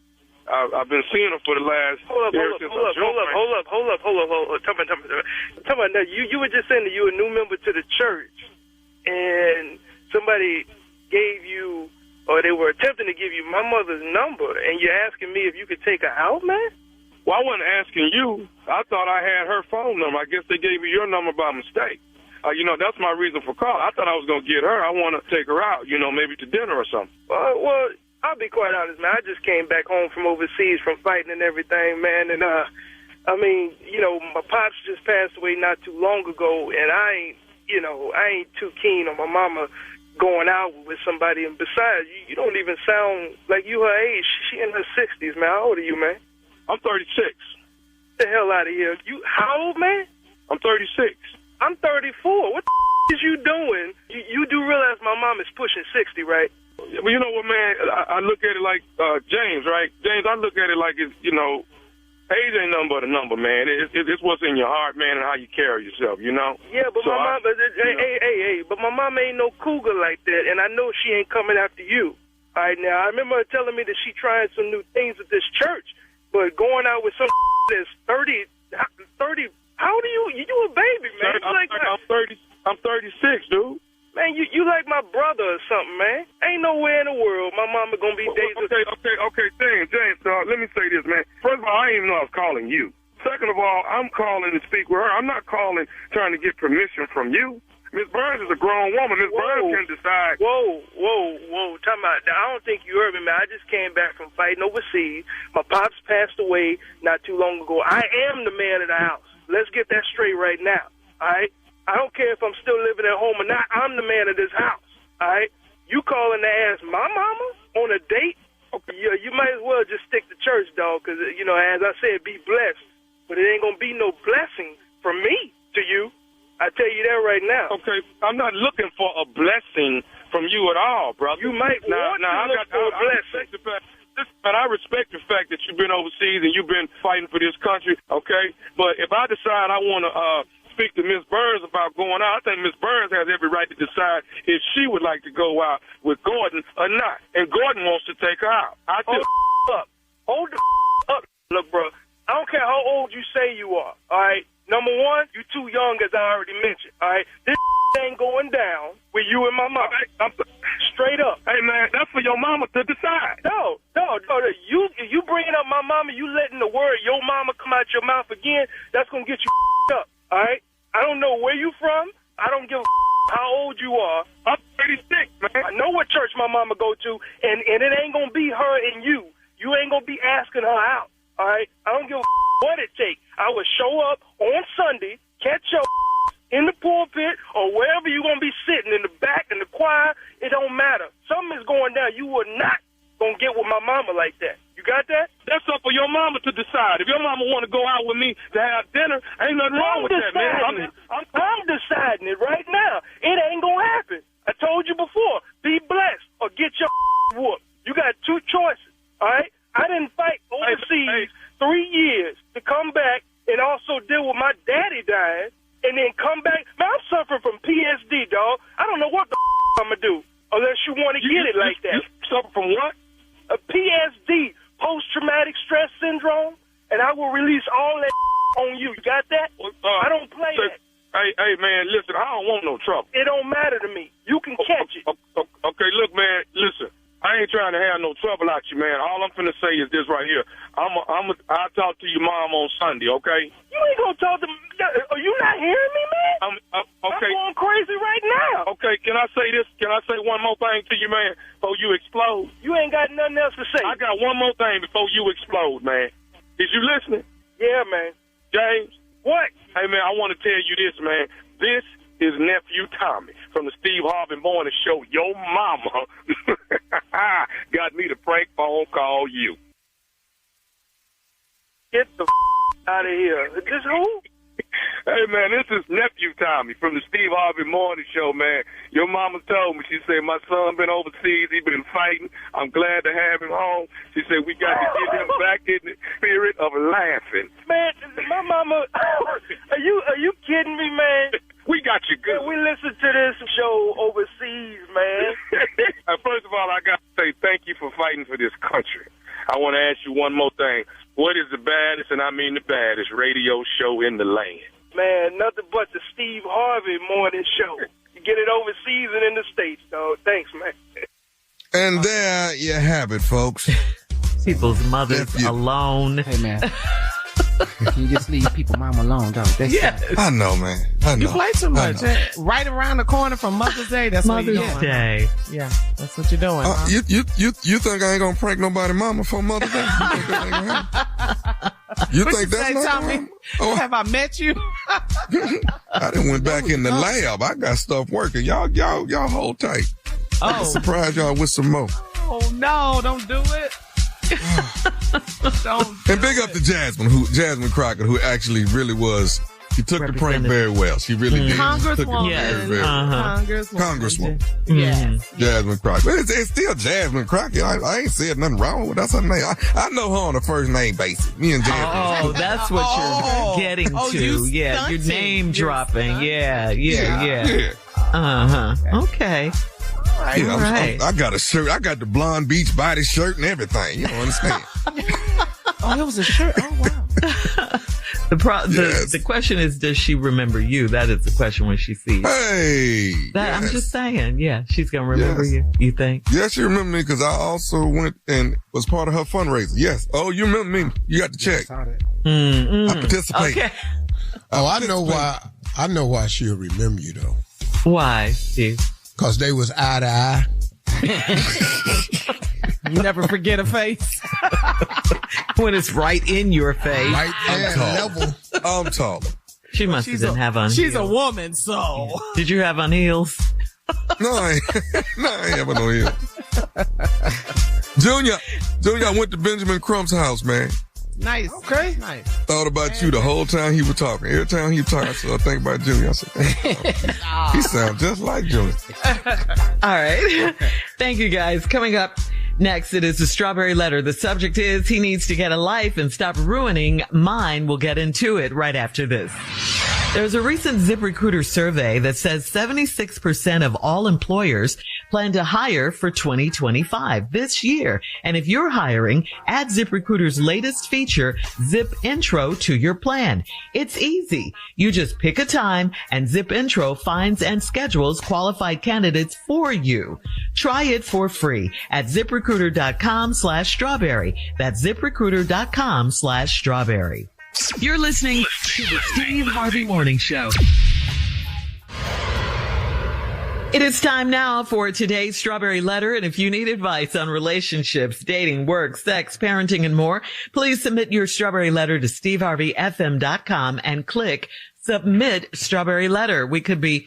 I've been seeing her for the last year since I joined. Hold up. Tell me, now, you were just saying that you were a new member to the church, and somebody gave you, or they were attempting to give you my mother's number, and you're asking me if you could take her out, man? Well, I wasn't asking you. I thought I had her phone number. I guess they gave me your number by mistake. That's my reason for calling. I thought I was going to get her. I want to take her out, maybe to dinner or something. Well, I'll be quite honest, man. I just came back home from overseas from fighting and everything, man. And, my pops just passed away not too long ago, and I ain't too keen on my mama going out with somebody. And besides, you don't even sound like you her age. She in her 60s, man. How old are you, man? I'm 36. Get the hell out of here. How old, man? I'm 36. I'm 34. What the is you doing? You do realize my mom is pushing 60, right? Well, you know what, man? I look at it like James, right? James, I look at it like it's, age ain't nothing but a number, man. It's what's in your heart, man, and how you carry yourself, you know? Yeah, but So my mom, but my mom ain't no cougar like that, and I know she ain't coming after you. All right, now, I remember her telling me that she trying some new things at this church, but going out with some that's 30, how old are you? You a baby, man. I'm 36, dude. Man, you like my brother or something, man. Ain't nowhere in the world my mama gonna be dating. Okay, James, let me say this, man. First of all, I didn't even know I was calling you. Second of all, I'm calling to speak with her. I'm not calling trying to get permission from you. Miss Burns is a grown woman. Miss Burns can decide. Whoa. Time out. Now, I don't think you heard me, man. I just came back from fighting overseas. My pops passed away not too long ago. I am the man of the house. Let's get that straight right now, all right? I don't care if I'm still living at home or not. I'm the man of this house, all right? You calling to ask my mama on a date? Okay. Yeah, you might as well just stick to church, dog, because, you know, as I said, be blessed. But it ain't going to be no blessing from me to you. I tell you that right now. Okay, I'm not looking for a blessing from you at all, brother. You might want to look for a blessing. But I respect the fact that you've been overseas and you've been fighting for this country, okay? But if I decide I want to speak to Miss Burns about going out, I think Miss Burns has every right to decide if she would like to go out with Gordon or not. And Gordon wants to take her out. Hold the up. Look, bro, I don't care how old you say you are, all right? Number one, you too young, as I already mentioned, all right? This ain't going down with you and my mama. Straight up. Hey, man, that's for your mama to decide. No. You bringing up my mama, you letting the word your mama come out your mouth again, that's going to get you up, all right? I don't know where you from. I don't give a how old you are. I'm 36, man. I know what church my mama go to, and it ain't going to be her and you. You ain't going to be asking her out, all right? I don't give a what it takes. I would show up on Sunday, catch your in the pulpit or wherever you're going to be sitting, in the back, in the choir. It don't matter. Something is going down. You are not going to get with my mama like that. You got that? That's up for your mama to decide. If your mama want to go out with me to have dinner, ain't nothing wrong with that, man. I'm deciding it right now. It ain't going to happen. I told you before, be blessed or get your whooped. You got two choices, all right? I didn't fight overseas 3 years to come back and also deal with my daddy dying and then come back. Man, I'm suffering from PSD, dog. I don't know what the I'm going to do unless you want to get it like that. You suffer from what? A PSD, post-traumatic stress syndrome, and I will release all that on you. You got that? I don't play that. Hey, man, listen, I don't want no trouble. It don't matter to me. You can catch it. Okay, look, man, listen. I ain't trying to have no trouble out you, man. All I'm finna say is this right here. I'll talk to your mom on Sunday, okay? You ain't gonna talk to me. Are you not hearing me, man? Okay. I'm going crazy right now. Okay, can I say this? Can I say one more thing to you, man, before you explode? You ain't got nothing else to say. I got one more thing before you explode, man. Is you listening? Yeah, man. James? What? Hey, man, I want to tell you this, man. This is Nephew Tommy from the Steve Harvey Morning Show. Your mama got me to prank phone call you. Get the out of here. This who? Hey, man, this is Nephew Tommy from the Steve Harvey Morning Show, man. Your mama told me, she said, my son been overseas, he been fighting. I'm glad to have him home. She said, we got to get him back in the spirit of laughing. Man, my mama, are you kidding me, man? We got you good. Man, we listen to this show overseas, man. First of all, I got to say thank you for fighting for this country. I want to ask you one more thing. What is the baddest, and I mean the baddest, radio show in the land? Man, nothing but the Steve Harvey Morning Show. You get it overseas and in the States, dog. Thanks, man. And there you have it, folks. People's mothers alone. Hey, man. You just leave people mom alone, don't you? I know, man. I know. You play too much. Right around the corner from Mother's Day. That's Mother's what you're doing. Day. Yeah, that's what you're doing. Huh? You think I ain't gonna prank nobody mama for Mother's Day? You think that ain't gonna happen? You think that's not Tommy? Oh. Have I met you? I done went back in the lab. I got stuff working. Y'all hold tight. I can surprise y'all with some more. Oh no! Don't do it. And big up to Jasmine Crockett, who actually really was She took the prank very well. She really did. Congresswoman. Very, very well. Congresswoman. Yes. Jasmine Crockett. But it's still Jasmine Crockett. I ain't said nothing wrong with that's her name. I know her on a first name basis. Me and Jasmine. Oh, that's what you're getting to. You're name dropping. Yeah. Okay. All right. I got a shirt. I got the blonde beach body shirt and everything. You don't understand. Oh, it was a shirt. Oh, wow. The question is, does she remember you? That is the question when she sees. Hey. I'm just saying. Yeah, she's going to remember you. You think? Yes, she remember me because I also went and was part of her fundraiser. Yes. Oh, you remember me. You got the check. I participated. Okay. Oh, I know why she'll remember you, though. Why, Steve? Because they was eye to eye. You never forget a face. When it's right in your face. Right at level. I'm tall. She didn't have on She's heels. a woman, so. Did you have on heels? No, I ain't having no heels. Junior, I went to Benjamin Crump's house, man. Nice. Okay. Nice. Thought about you the whole time he was talking. Every time he was talking, so I think about Junior. I said, he sounds just like Junior. All right. Thank you, guys. Coming up next, it is the Strawberry Letter. The subject is he needs to get a life and stop ruining mine. We'll get into it right after this. There's a recent ZipRecruiter survey that says 76% of all employers plan to hire for 2025 this year. And if you're hiring, add ZipRecruiter's latest feature, Zip Intro, to your plan. It's easy. You just pick a time and Zip Intro finds and schedules qualified candidates for you. Try it for free at ZipRecruiter.com/strawberry. That's ZipRecruiter.com/strawberry. You're listening to the Steve Harvey Morning Show. It is time now for today's Strawberry Letter. And if you need advice on relationships, dating, work, sex, parenting, and more, please submit your Strawberry Letter to steveharveyfm.com and click Submit Strawberry Letter. We could be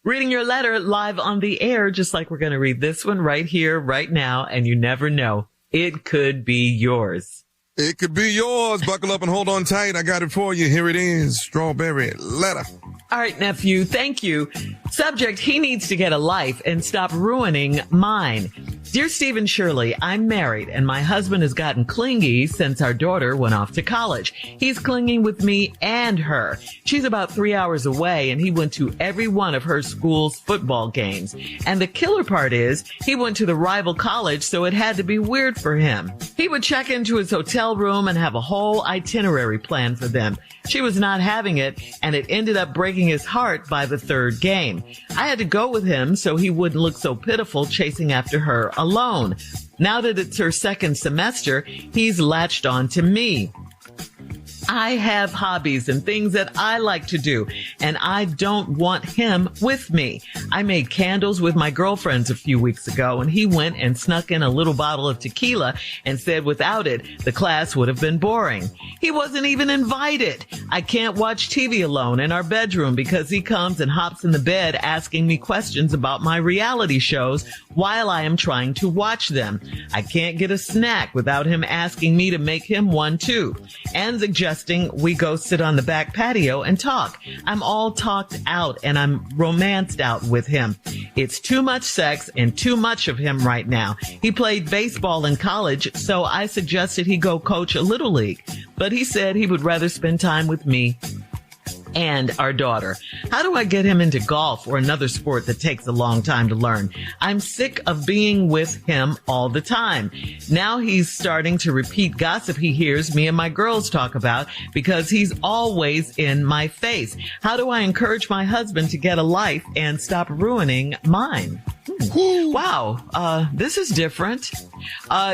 reading your letter live on the air, just like we're going to read this one right here, right now. And you never know. It could be yours. It could be yours. Buckle up and hold on tight. I got it for you. Here it is. Strawberry Letter. All right, nephew. Thank you. Subject, he needs to get a life and stop ruining mine. Dear Steve and Shirley, I'm married and my husband has gotten clingy since our daughter went off to college. He's clinging with me and her. She's about 3 hours away and he went to every one of her school's football games. And the killer part is he went to the rival college, so it had to be weird for him. He would check into his hotel room and have a whole itinerary planned for them. She was not having it, and it ended up breaking his heart by the third game. I had to go with him so he wouldn't look so pitiful chasing after her alone. Now that it's her second semester, he's latched on to me. I have hobbies and things that I like to do, and I don't want him with me. I made candles with my girlfriends a few weeks ago, and he went and snuck in a little bottle of tequila and said without it, the class would have been boring. He wasn't even invited. I can't watch TV alone in our bedroom because he comes and hops in the bed asking me questions about my reality shows while I am trying to watch them. I can't get a snack without him asking me to make him one too, and suggesting we go sit on the back patio and talk. I'm all talked out and I'm romanced out with him. It's too much sex and too much of him right now. He played baseball in college, so I suggested he go coach a little league, but he said he would rather spend time with me and our daughter. How do I get him into golf or another sport that takes a long time to learn? I'm sick of being with him all the time. Now he's starting to repeat gossip he hears me and my girls talk about because he's always in my face. How do I encourage my husband to get a life and stop ruining mine? Wow, this is different.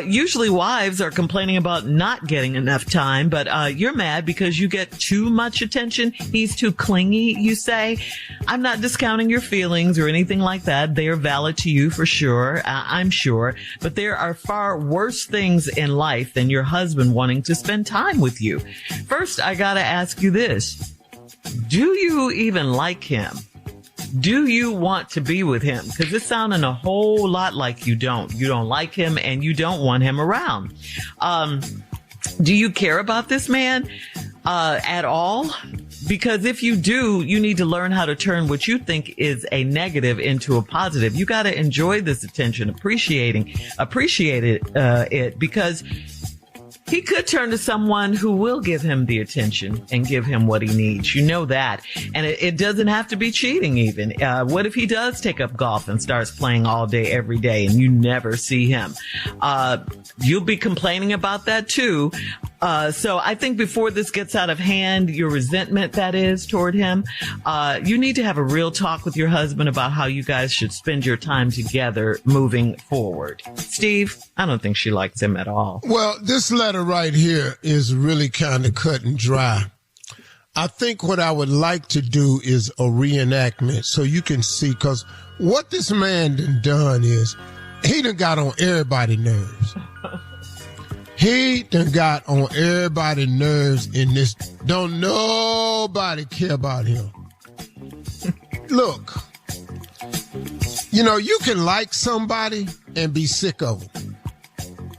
Usually wives are complaining about not getting enough time, but you're mad because you get too much attention. He's too clingy, you say. I'm not discounting your feelings or anything like that. They are valid to you for sure, I'm sure. But there are far worse things in life than your husband wanting to spend time with you. First, I gotta ask you this. Do you even like him? Do you want to be with him? Because it's sounding a whole lot like you don't. You don't like him and you don't want him around. Do you care about this man? at all? Because if you do, you need to learn how to turn what you think is a negative into a positive. You got to enjoy this attention, appreciate it, because he could turn to someone who will give him the attention and give him what he needs. You know that. And it doesn't have to be cheating even. What if he does take up golf and starts playing all day, every day, and you never see him? You'll be complaining about that too. So I think before this gets out of hand, your resentment that is toward him, you need to have a real talk with your husband about how you guys should spend your time together moving forward. Steve, I don't think she likes him at all. Well, this letter right here is really kind of cut and dry. I think what I would like to do is a reenactment so you can see, because what this man done is he done got on everybody's nerves. He done got on everybody's nerves in this. Don't nobody care about him. Look, you can like somebody and be sick of them.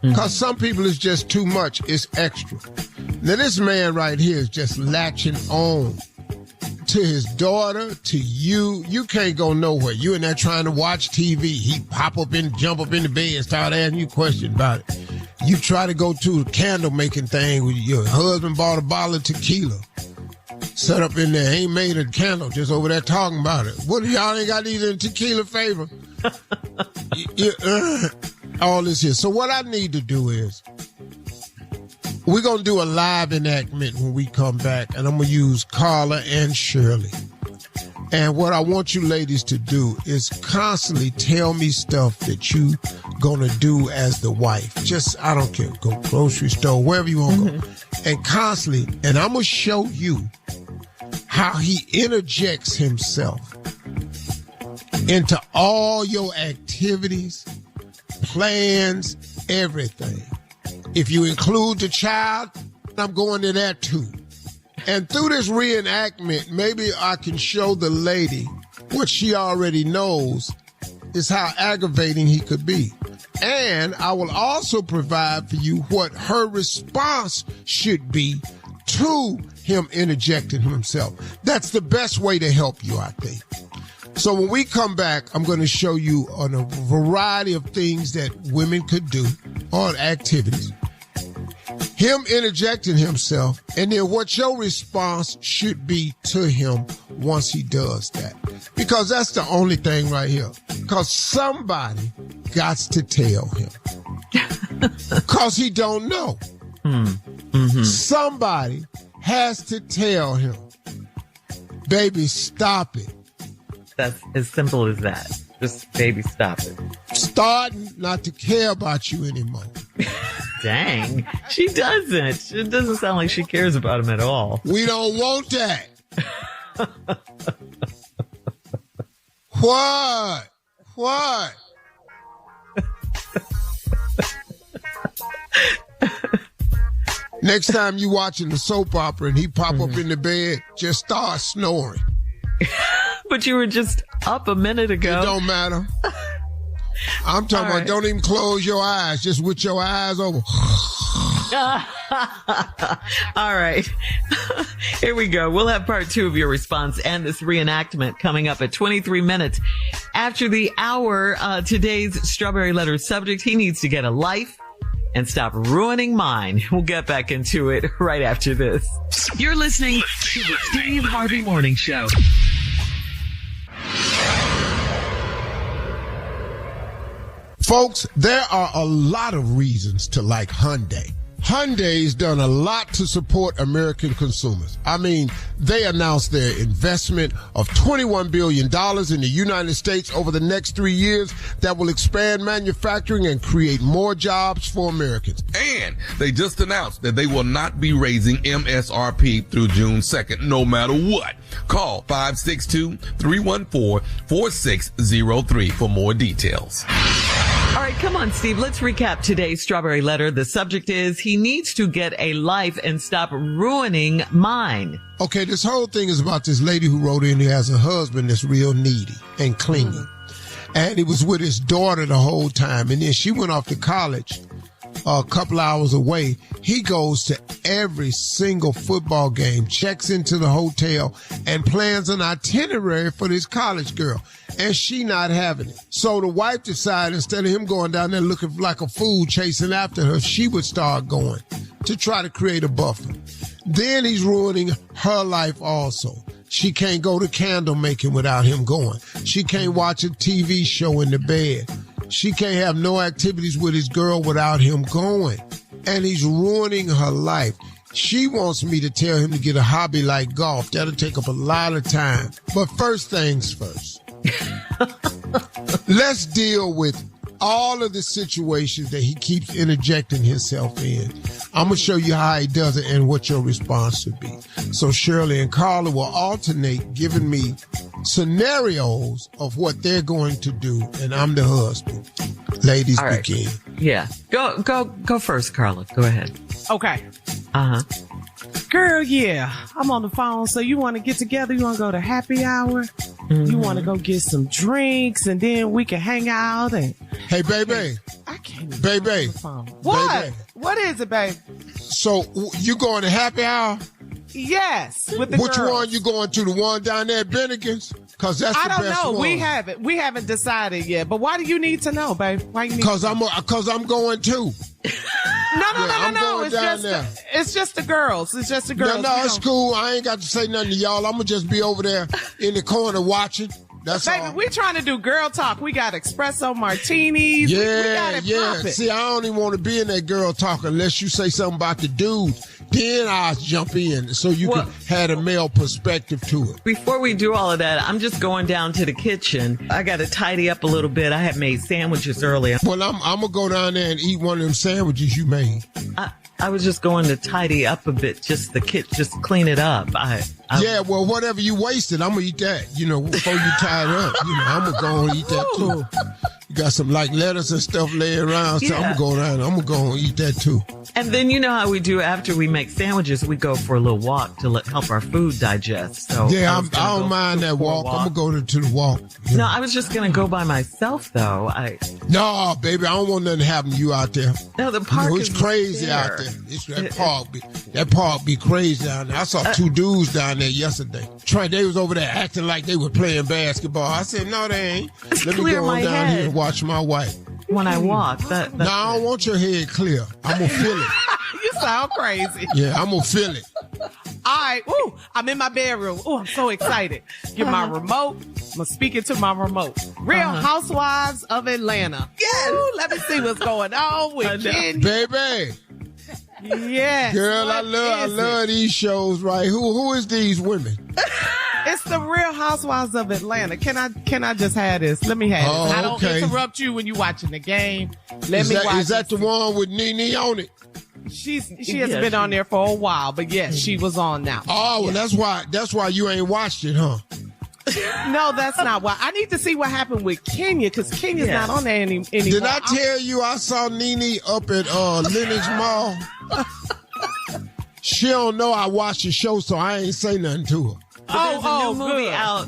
Because some people is just too much. It's extra. Now, this man right here is just latching on to his daughter, to you. You can't go nowhere. You in there trying to watch TV. He jump up in the bed and start asking you questions about it. You try to go to the candle making thing with your husband bought a bottle of tequila. Set up in there, ain't made a candle, just over there talking about it. What, y'all ain't got either in tequila favor? All this here. So what I need to do is, we're going to do a live enactment when we come back, and I'm going to use Carla and Shirley. And what I want you ladies to do is constantly tell me stuff that you going to do as the wife. Just, I don't care, go grocery store, wherever you want to go. And constantly, and I'm going to show you how he interjects himself into all your activities, plans, everything. If you include the child, I'm going to that too. And through this reenactment, maybe I can show the lady what she already knows is how aggravating he could be. And I will also provide for you what her response should be to him interjecting himself. That's the best way to help you, I think. So when we come back, I'm going to show you on a variety of things that women could do, or activities. Him interjecting himself, and then what your response should be to him once he does that. Because that's the only thing right here. Because somebody got to tell him. Because he don't know. Somebody has to tell him, baby, stop it. That's as simple as that. Just, baby, stop it. Starting not to care about you anymore. Dang. She doesn't. It doesn't sound like she cares about him at all. We don't want that. What? Next time you watching the soap opera and he pop up in the bed, just start snoring. But you were just up a minute ago. It don't matter. I'm talking about don't even close your eyes. Just with your eyes over. All right. Here we go. We'll have part 2 of your response and this reenactment coming up at 23 minutes after the hour. Today's Strawberry Letter subject, he needs to get a life and stop ruining mine. We'll get back into it right after this. You're listening to the Steve Harvey Morning Show. Folks, there are a lot of reasons to like Hyundai. Hyundai's done a lot to support American consumers. I mean, they announced their investment of $21 billion in the United States over the next 3 years that will expand manufacturing and create more jobs for Americans. And they just announced that they will not be raising MSRP through June 2nd, no matter what. Call 562-314-4603 for more details. All right, come on, Steve. Let's recap today's Strawberry Letter. The subject is, he needs to get a life and stop ruining mine. Okay, this whole thing is about this lady who wrote in who has a husband that's real needy and clingy. And he was with his daughter the whole time. And then she went off to college a couple hours away. He goes to every single football game, checks into the hotel, and plans an itinerary for this college girl. And she not having it. So the wife decided instead of him going down there looking like a fool chasing after her, she would start going to try to create a buffer. Then he's ruining her life also. She can't go to candle making without him going. She can't watch a TV show in the bed. She can't have no activities with his girl without him going. And he's ruining her life. She wants me to tell him to get a hobby like golf. That'll take up a lot of time. But first things first. Let's deal with all of the situations that he keeps interjecting himself in. I'm going to show you how he does it and what your response should be. So Shirley and Carla will alternate giving me scenarios of what they're going to do, and I'm the husband. Ladies, all right. begin. Yeah. Go first, Carla. Go ahead. Okay. Uh-huh. Girl, yeah, I'm on the phone. So you want to get together? You want to go to happy hour? Mm-hmm. You want to go get some drinks and then we can hang out and... Hey, baby. I can't baby. What? Baby. What is it, babe? So you going to happy hour? Yes, with the Which girls. one you going to? The one down there at Bennigan's? Because that's the best one. I don't know. We haven't decided yet. But why do you need to know, babe? Why you need? Because I'm going too. No. It's just the girls. It's just the girls. No, it's cool. I ain't got to say nothing to y'all. I'm gonna just be over there in the corner watching. That's baby, all. we trying to do girl talk. We got espresso martinis. We got it poppin'. See, I don't even want to be in that girl talk unless you say something about the dude. Then I'll jump in so you can have a male perspective to it. Before we do all of that, I'm just going down to the kitchen. I got to tidy up a little bit. I had made sandwiches earlier. Well, I'm going to go down there and eat one of them sandwiches you made. I was just going to tidy up a bit, just clean it up. Yeah, well, whatever you wasted, I'm going to eat that, before you tie it up. I'm going to go and eat that too. You got some lettuce and stuff laying around, so I'm going to go and eat that too. And then you know how we do after we make sandwiches, we go for a little walk to help our food digest. So yeah, I don't mind that walk. I'm going to go to the walk. Yeah. No, I was just going to go by myself, though. No, baby, I don't want nothing to happen to you out there. No, the park it's crazy out there. That park be crazy down there. I saw two dudes down there yesterday. They was over there acting like they were playing basketball. I said, no, they ain't. Let me go on down here and watch my wife. When I walk. No, I don't want your head clear. I'm going to feel it. You sound crazy. Yeah, I'm going to feel it. All right. Ooh, I'm in my bedroom. Ooh, I'm so excited. Get my remote. I'm speaking to my remote. Real Housewives of Atlanta. Yes. Ooh, let me see what's going on with Kenya. Baby. Yes. Girl, I love these shows, right? Who is these women? It's the Real Housewives of Atlanta. Can I just have this? Let me have this. I don't interrupt you when you're watching the game. Is that the one with Nene on it? She hasn't been on there for a while, but yes, she was on now. Oh, well, that's why you ain't watched it, huh? No, that's not why. I need to see what happened with Kenya, because Kenya's not on there anymore. Did I tell you I saw Nene up at Lenox Mall? She don't know I watched the show, so I ain't say nothing to her. But there's a new movie out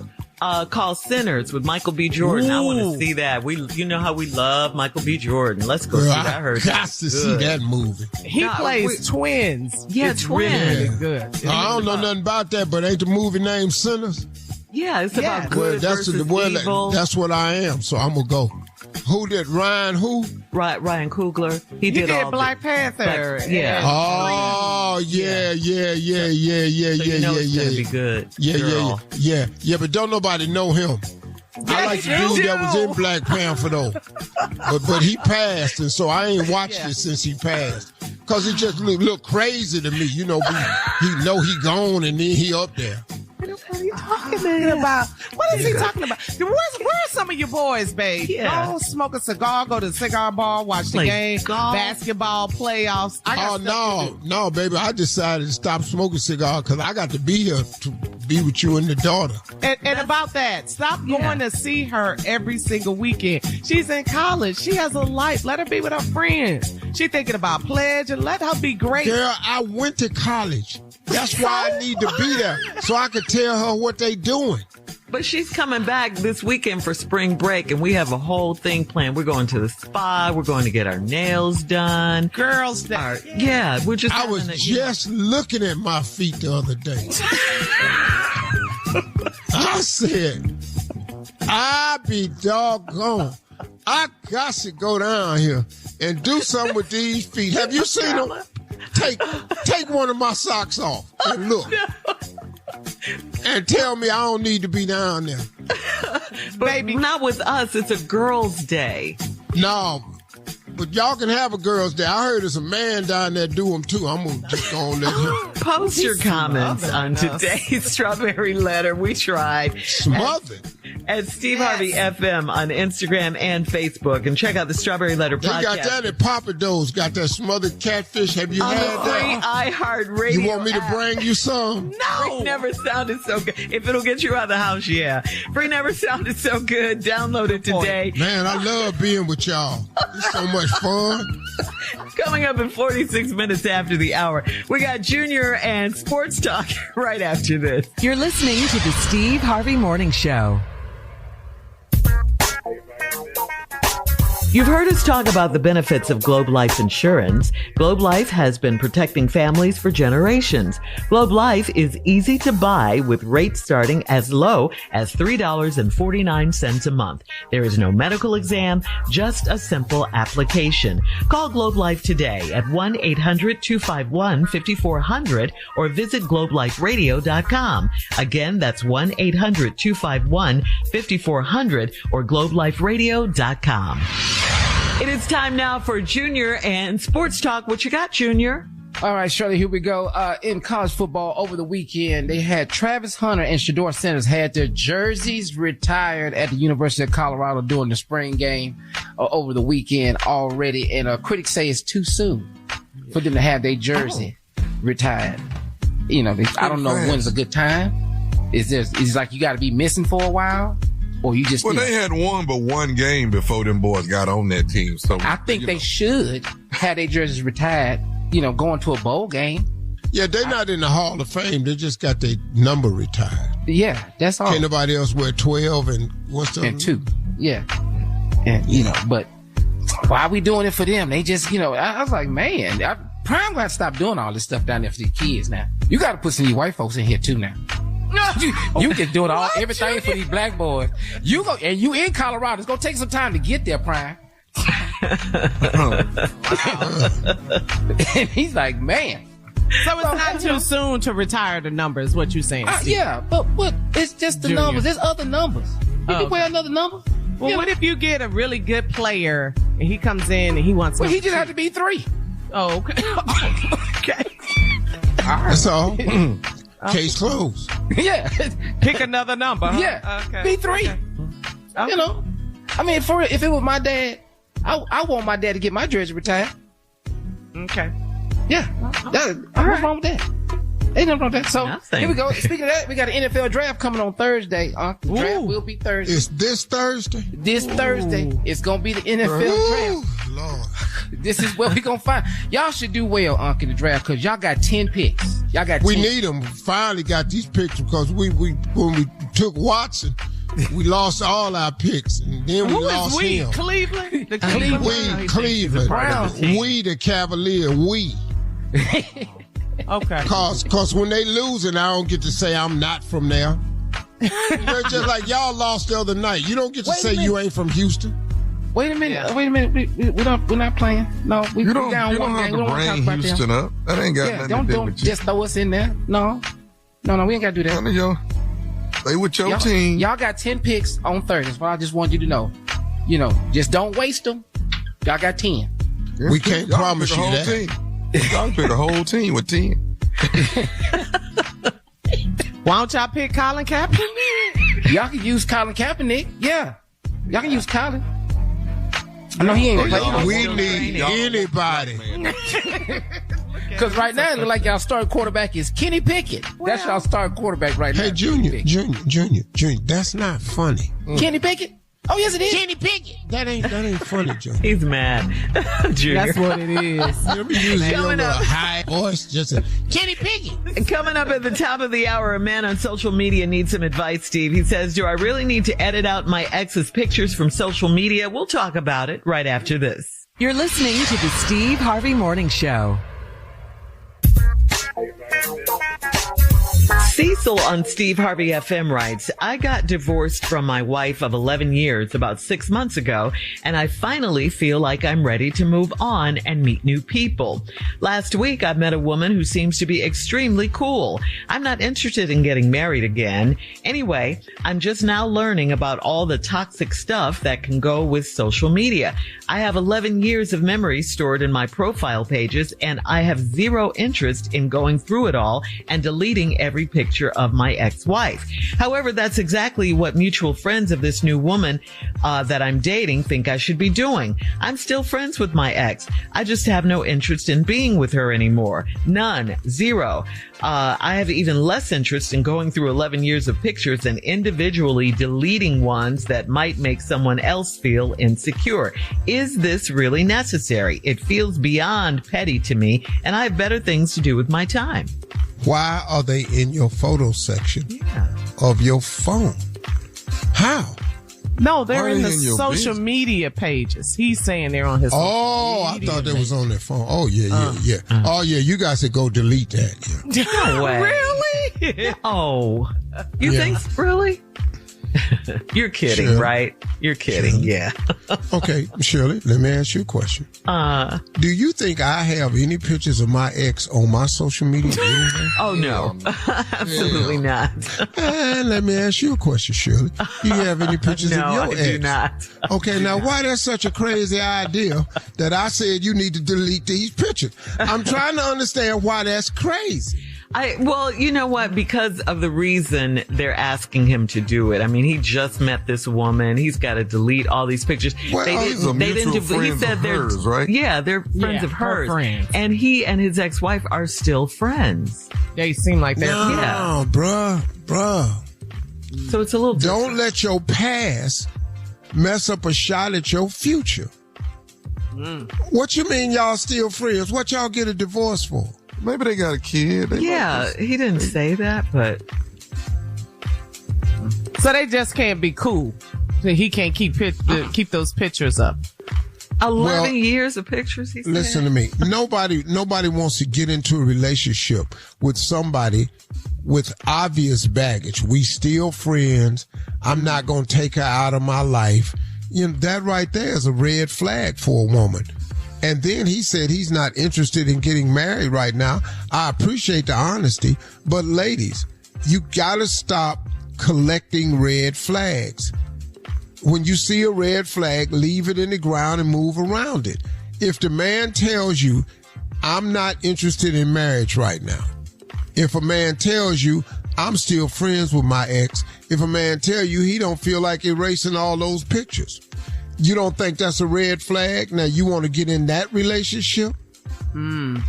called Sinners with Michael B. Jordan. Ooh. I want to see that. You know how we love Michael B. Jordan. Let's go see that. I heard got to see that movie. He plays twins. Yeah, it's twins. Really good. I don't know nothing about that, but ain't the movie named Sinners? Yeah, it's about good versus evil. That's what I am, so I'm going to go. Who did Ryan? Who? Ryan Coogler. He did Black Panther. Yeah. Oh, yeah. So you know it's gonna be good. Yeah. But don't nobody know him. I like the dude that was in Black Panther though, but he passed, and so I ain't watched it since he passed. Cause it just look crazy to me. He know he gone, and then he up there. What are you talking about? What is he talking about? Where are some of your boys, babe? Yeah. Go smoke a cigar, go to the cigar bar, watch the game, basketball, playoffs. No, baby. I decided to stop smoking cigars because I got to be here to be with you and the daughter. And about that, stop going to see her every single weekend. She's in college. She has a life. Let her be with her friends. She's thinking about pledge, and let her be great. Girl, I went to college. That's why I need to be there, so I could tell her what they doing. But she's coming back this weekend for spring break, and we have a whole thing planned. We're going to the spa. We're going to get our nails done. Girls Day. Yeah, we're just. I was just looking at my feet the other day. I said, I be doggone. I got to go down here and do something with these feet. Have you seen them? Take one of my socks off and look. And tell me I don't need to be down there. Baby, not with us. It's a girls' day. No, but y'all can have a girls' day. I heard there's a man down there do them too. I'm going to just go and let him. Post your comments on today's Strawberry Letter. We tried. Smothered. At Steve Harvey FM on Instagram and Facebook. And check out the Strawberry Letter they podcast. They got that at Papa Do's. Got that smothered catfish. Have you had that? iHeartRadio. You want me to bring you some? No. Free never sounded so good. If it'll get you out of the house, yeah. Free never sounded so good. Download it today. Man, I love being with y'all. It's so much fun. Coming up in 46 minutes after the hour, we got Junior and Sports Talk right after this. You're listening to the Steve Harvey Morning Show. You've heard us talk about the benefits of Globe Life Insurance. Globe Life has been protecting families for generations. Globe Life is easy to buy with rates starting as low as $3.49 a month. There is no medical exam, just a simple application. Call Globe Life today at 1-800-251-5400 or visit globeliferadio.com. Again, that's 1-800-251-5400 or globeliferadio.com. It is time now for Junior and Sports Talk. What you got, Junior? All right, Shirley, here we go. In college football over the weekend, they had Travis Hunter and Shedeur Sanders had their jerseys retired at the University of Colorado during the spring game over the weekend already. And critics say it's too soon for them to have their jersey retired. You know, I don't know when's a good time. It's like you got to be missing for a while. Or you just they had won but one game before them boys got on that team. So I think they should have their jerseys retired, going to a bowl game. Yeah, they're not in the Hall of Fame. They just got their number retired. Yeah, that's all. Can't nobody else wear 12 and what's the and 2. Yeah. And but why are we doing it for them? They just, I was like, man, Prime got to stop doing all this stuff down there for these kids now. You got to put some of these white folks in here too now. You can do everything for these black boys. You in Colorado. It's gonna take some time to get there, Prime. And he's like, man. So it's not too soon to retire the numbers, what you saying, Steve? Yeah, but it's just the numbers. There's other numbers. You can wear another number. Well, what if you get a really good player and he comes in and he wants he just have to be 3. Oh, okay. Okay. That's all. Case closed. Yeah. Pick another number. Huh? Yeah. Okay. Be 3. Okay. I mean, if it was my dad, I want my dad to get my jersey retired. Okay. Yeah. What's wrong with that? Ain't nothing wrong with that. So here we go. Speaking of that, we got an NFL draft coming on Thursday. The draft will be Thursday. It's this Thursday? This Thursday. It's going to be the NFL draft. Lord. This is what we going to find. Y'all should do well, in the draft, because y'all got 10 picks. Y'all got 10. We need them. Finally got these picks because when we took Watson, we lost all our picks. And then we lost him. Cleveland? The Cleveland. We, the Cavalier, we. Okay. Cause when they losing, I don't get to say I'm not from there. They're just like y'all lost the other night. You don't get to say you ain't from Houston. Wait a minute. We're not playing. No, we down one game. We don't bring Houston up. That ain't got nothing to do with you. Just throw us in there. No, we ain't got to do that. Stay with your team. Y'all got 10 picks on Thursday. That's what I just want you to know. Just don't waste them. Y'all got 10. We can't promise you that. Y'all pick a whole team with 10. Why don't y'all pick Colin Kaepernick? Y'all can use Colin Kaepernick. Yeah. Y'all can use Colin. I know he ain't playing. We need anybody. Because right now it looks like y'all starting quarterback is Kenny Pickett. That's y'all starting quarterback right now. Hey, Junior, that's not funny. Kenny Pickett? Oh, yes, it is. Kenny Pickett. That ain't funny, Joe. He's mad. Junior. That's what it is. Let me use your little high voice. Just a Kenny Pickett. Coming up at the top of the hour, a man on social media needs some advice, Steve. He says, do I really need to edit out my ex's pictures from social media? We'll talk about it right after this. You're listening to the Steve Harvey Morning Show. Cecil on Steve Harvey FM writes, I got divorced from my wife of 11 years about 6 months ago, and I finally feel like I'm ready to move on and meet new people. Last week, I met a woman who seems to be extremely cool. I'm not interested in getting married again. Anyway, I'm just now learning about all the toxic stuff that can go with social media. I have 11 years of memories stored in my profile pages, and I have zero interest in going through it all and deleting every picture of my ex-wife. However, that's exactly what mutual friends of this new woman that I'm dating think I should be doing. I'm still friends with my ex. I just have no interest in being with her anymore. None. Zero. I have even less interest in going through 11 years of pictures and individually deleting ones that might make someone else feel insecure. Is this really necessary? It feels beyond petty to me, and I have better things to do with my time. Why are they in your photo section of your phone? How? No, they're in the social media pages. He's saying they're on his I thought they was on their phone. Oh, yeah. Oh, yeah, you guys should go delete that. Yeah. No way. Really? Oh, you think, really? You're kidding, Shirley. right? You're kidding, Shirley. yeah. Okay, Shirley, let me ask you a question. Do you think I have any pictures of my ex on my social media? Oh, no. Absolutely not. And let me ask you a question, Shirley. Do you have any pictures of your ex? I do not. Okay, now why that's such a crazy idea that I said you need to delete these pictures? I'm trying to understand why that's crazy. Well, you know what? Because of the reason they're asking him to do it. I mean, he just met this woman. He's got to delete all these pictures. Well, he said they're hers, right? Yeah, they're friends of hers. Friends. And he and his ex-wife are still friends. They seem like they're bruh. So it's a little different. Don't let your past mess up a shot at your future. What you mean y'all still friends? What y'all get a divorce for? Maybe they got a kid. He didn't say that, but... So they just can't be cool. So he can't keep those pictures up. 11 years of pictures, he said? Listen to me. Nobody wants to get into a relationship with somebody with obvious baggage. We still friends. I'm not going to take her out of my life. You know, that right there is a red flag for a woman. And then he said he's not interested in getting married right now. I appreciate the honesty, but ladies, you gotta stop collecting red flags. When you see a red flag, leave it in the ground and move around it. If the man tells you, I'm not interested in marriage right now. If a man tells you, I'm still friends with my ex. If a man tell you he don't feel like erasing all those pictures. You don't think that's a red flag? Now you want to get in that relationship? When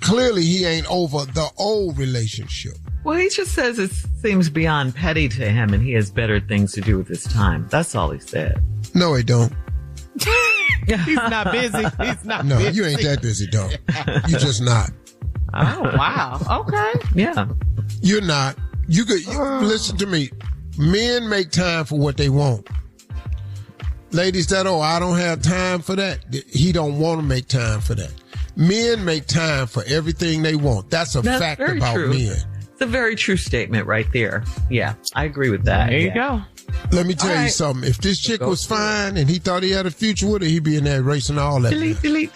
clearly he ain't over the old relationship. Well, he just says it seems beyond petty to him and he has better things to do with his time. That's all he said. No, he don't. He's not busy. He's not No, busy. you ain't that busy, dog. You just not. Oh, wow. Okay. Yeah. You're not. You could listen to me. Men make time for what they want. Ladies that, I don't have time for that. He don't want to make time for that. Men make time for everything they want. That's fact about true. men. It's a very true statement right there. Yeah, I agree with that. There you go. Let me tell you something. If this chick was fine and he thought he had a future with her, he'd be in there erasing all that. Delete. Facebook,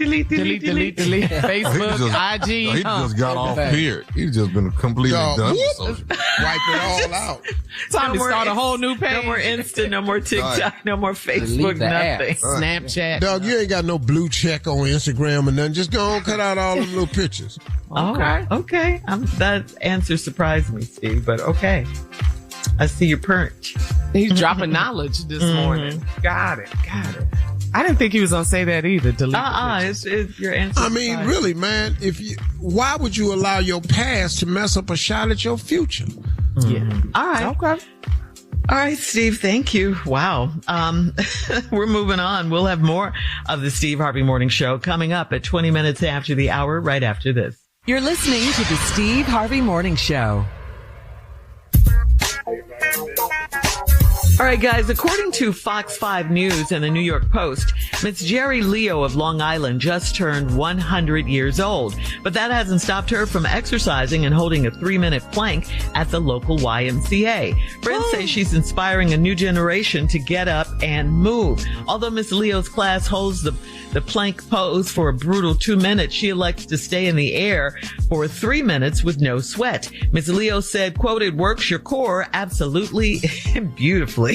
IG. He just got off period. He's just been completely done with social. Wipe it all out. Time to start a whole new page. No more Insta, no more TikTok, no more Facebook, nothing. Snapchat. Dog, you ain't got no blue check on Instagram or nothing. Just go and cut out all them little pictures. Okay. That answer surprised me, Steve, but okay. I see your perch. He's dropping knowledge this morning. Got it. I didn't think he was going to say that either. It's your answer. I mean, really, man, why would you allow your past to mess up a shot at your future? Yeah. All right. Okay. All right, Steve, thank you. Wow. We're moving on. We'll have more of the Steve Harvey Morning Show coming up at 20 minutes after the hour, right after this. You're listening to the Steve Harvey Morning Show. All right, guys, according to Fox 5 News and the New York Post, Miss Jerry Leo of Long Island just turned 100 years old. But that hasn't stopped her from exercising and holding a 3-minute plank at the local YMCA. Friends say she's inspiring a new generation to get up and move. Although Miss Leo's class holds the plank pose for a brutal 2 minutes, she elects to stay in the air for 3 minutes with no sweat. Miss Leo said, quote, "It works your core absolutely beautifully."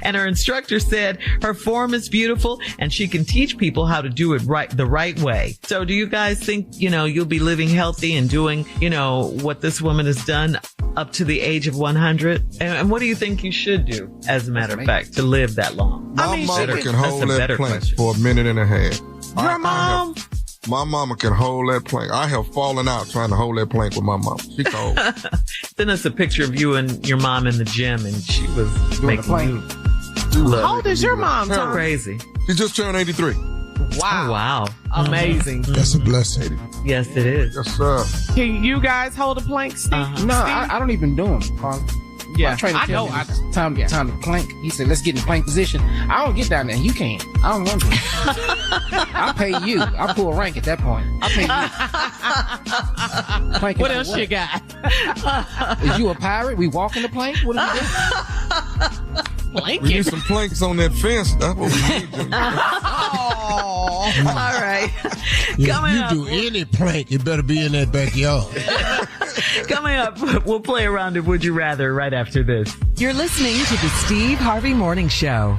And her instructor said her form is beautiful and she can teach people how to do it the right way. So do you guys think, you'll be living healthy and doing, what this woman has done up to the age of 100? And what do you think you should do, as a matter of fact, to live that long? My mama can hold that plank for a minute and a half. Your mom? My mama can hold that plank. I have fallen out trying to hold that plank with my mama. She cold. Send us a picture of you and your mom in the gym, and she was making you look. How old is your mom, Tom? Crazy. She just turned 83. Wow. Oh, wow. Amazing. That's a blessing. Yes, it is. Yes, sir. Can you guys hold a plank, Steve? No, I don't even do them, Carl. Yeah, My trainer I know. tells me time to plank. He said, let's get in plank position. I don't get down there. You can't. I don't want to. I'll pay you. I'll pull a rank at that point. I'll pay you. What else you got? Is you a pirate? We walk in the plank? What are we doing? We need some planks on that fence. That's what we need. All right. If you do any plank, it better be in that backyard. Coming up, we'll play a round of Would You Rather right after this. You're listening to the Steve Harvey Morning Show.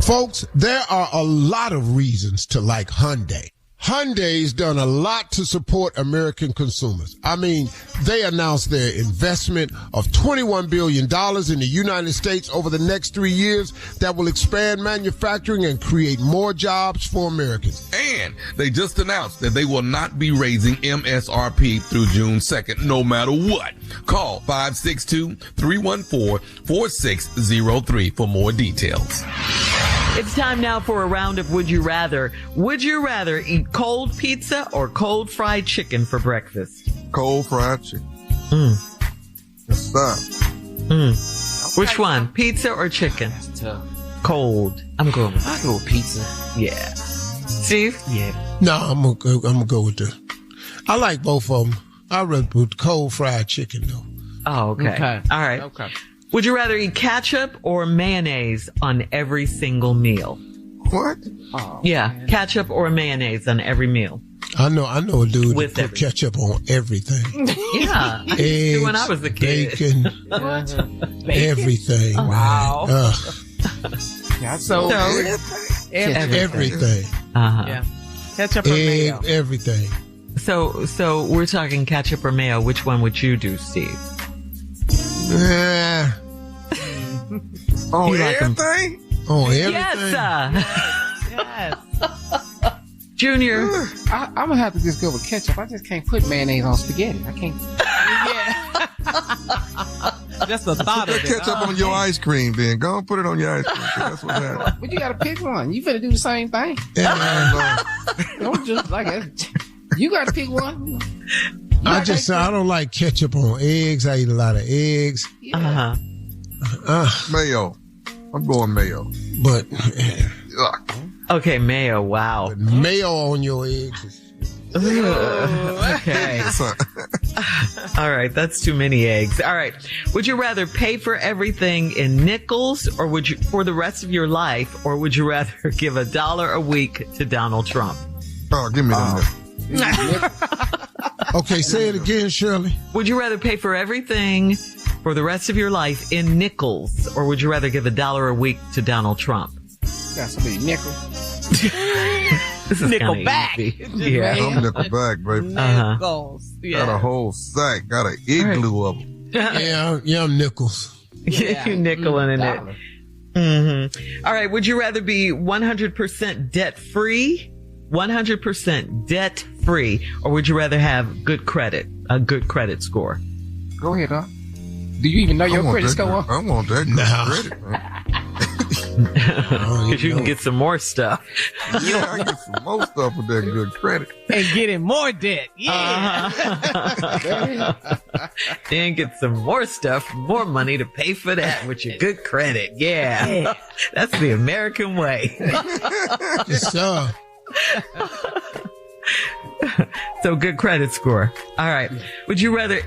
Folks, there are a lot of reasons to like Hyundai. Hyundai's done a lot to support American consumers. I mean, they announced their investment of $21 billion in the United States over the next 3 years that will expand manufacturing and create more jobs for Americans. And they just announced that they will not be raising MSRP through June 2nd, no matter what. Call 562-314-4603 for more details. It's time now for a round of Would You Rather. Would you rather eat cold pizza or cold fried chicken for breakfast? Cold fried chicken. Yes, sir. Which one? Pizza or chicken? That's tough. Cold. I'm going with I go with pizza. Yeah. Steve? Yeah. No, I'm gonna go with the. I like both of them. I read with cold fried chicken though. Oh, okay. All right. Okay. Would you rather eat ketchup or mayonnaise on every single meal? What? Oh, Yeah, man. ketchup or mayonnaise on every meal. I know a dude With that put ketchup on everything. Yeah. Eggs, when I was a kid. bacon, everything. Wow. Man. Yeah, So, Everything. Uh-huh. yeah. Ketchup or mayo? Everything. So we're talking ketchup or mayo. Which one would you do, Steve? On You like 'em? everything? Oh, everything. Yes, Yes. Junior. I'm gonna have to just go with ketchup. I just can't put mayonnaise on spaghetti. I can't. Yeah. Just the thought of Put it. ketchup on your ice cream, then. Go and put it on your ice cream. That's what happens. But you gotta pick one. You finna do the same thing. Don't just like it. You gotta pick one. I don't like ketchup on eggs. I eat a lot of eggs. Uh-huh. Mayo. I'm going mayo. But Ugh. Okay, mayo. Wow. mayo on your eggs. Okay. All right, that's too many eggs. All right. Would you rather pay for everything in nickels or would you for the rest of your life, or would you rather give $1 a week to Donald Trump? Oh, give me them. Okay, say it again, Shirley. Would you rather pay for everything for the rest of your life in nickels, or would you rather give $1 a week to Donald Trump? Got so many nickels. This is Nickel kinda back. easy. Yeah. I'm nickel back, baby. Nickels. Yeah. Got a whole sack. Got an igloo of them. Yeah, I'm nickels. Yeah. You nickeling in it. Mm-hmm. All right. Would you rather be 100% debt free, 100% debt free, or would you rather have a good credit score? Go ahead, huh? Do you even know your credit score? I want that credit, man. Because you can get some more stuff. Yeah, I get some more stuff with that good credit. And getting more debt. Yeah. Then get some more stuff, more money to pay for that with your good credit. Yeah. That's the American way. Yes, sir. So good credit score. All right. Would you rather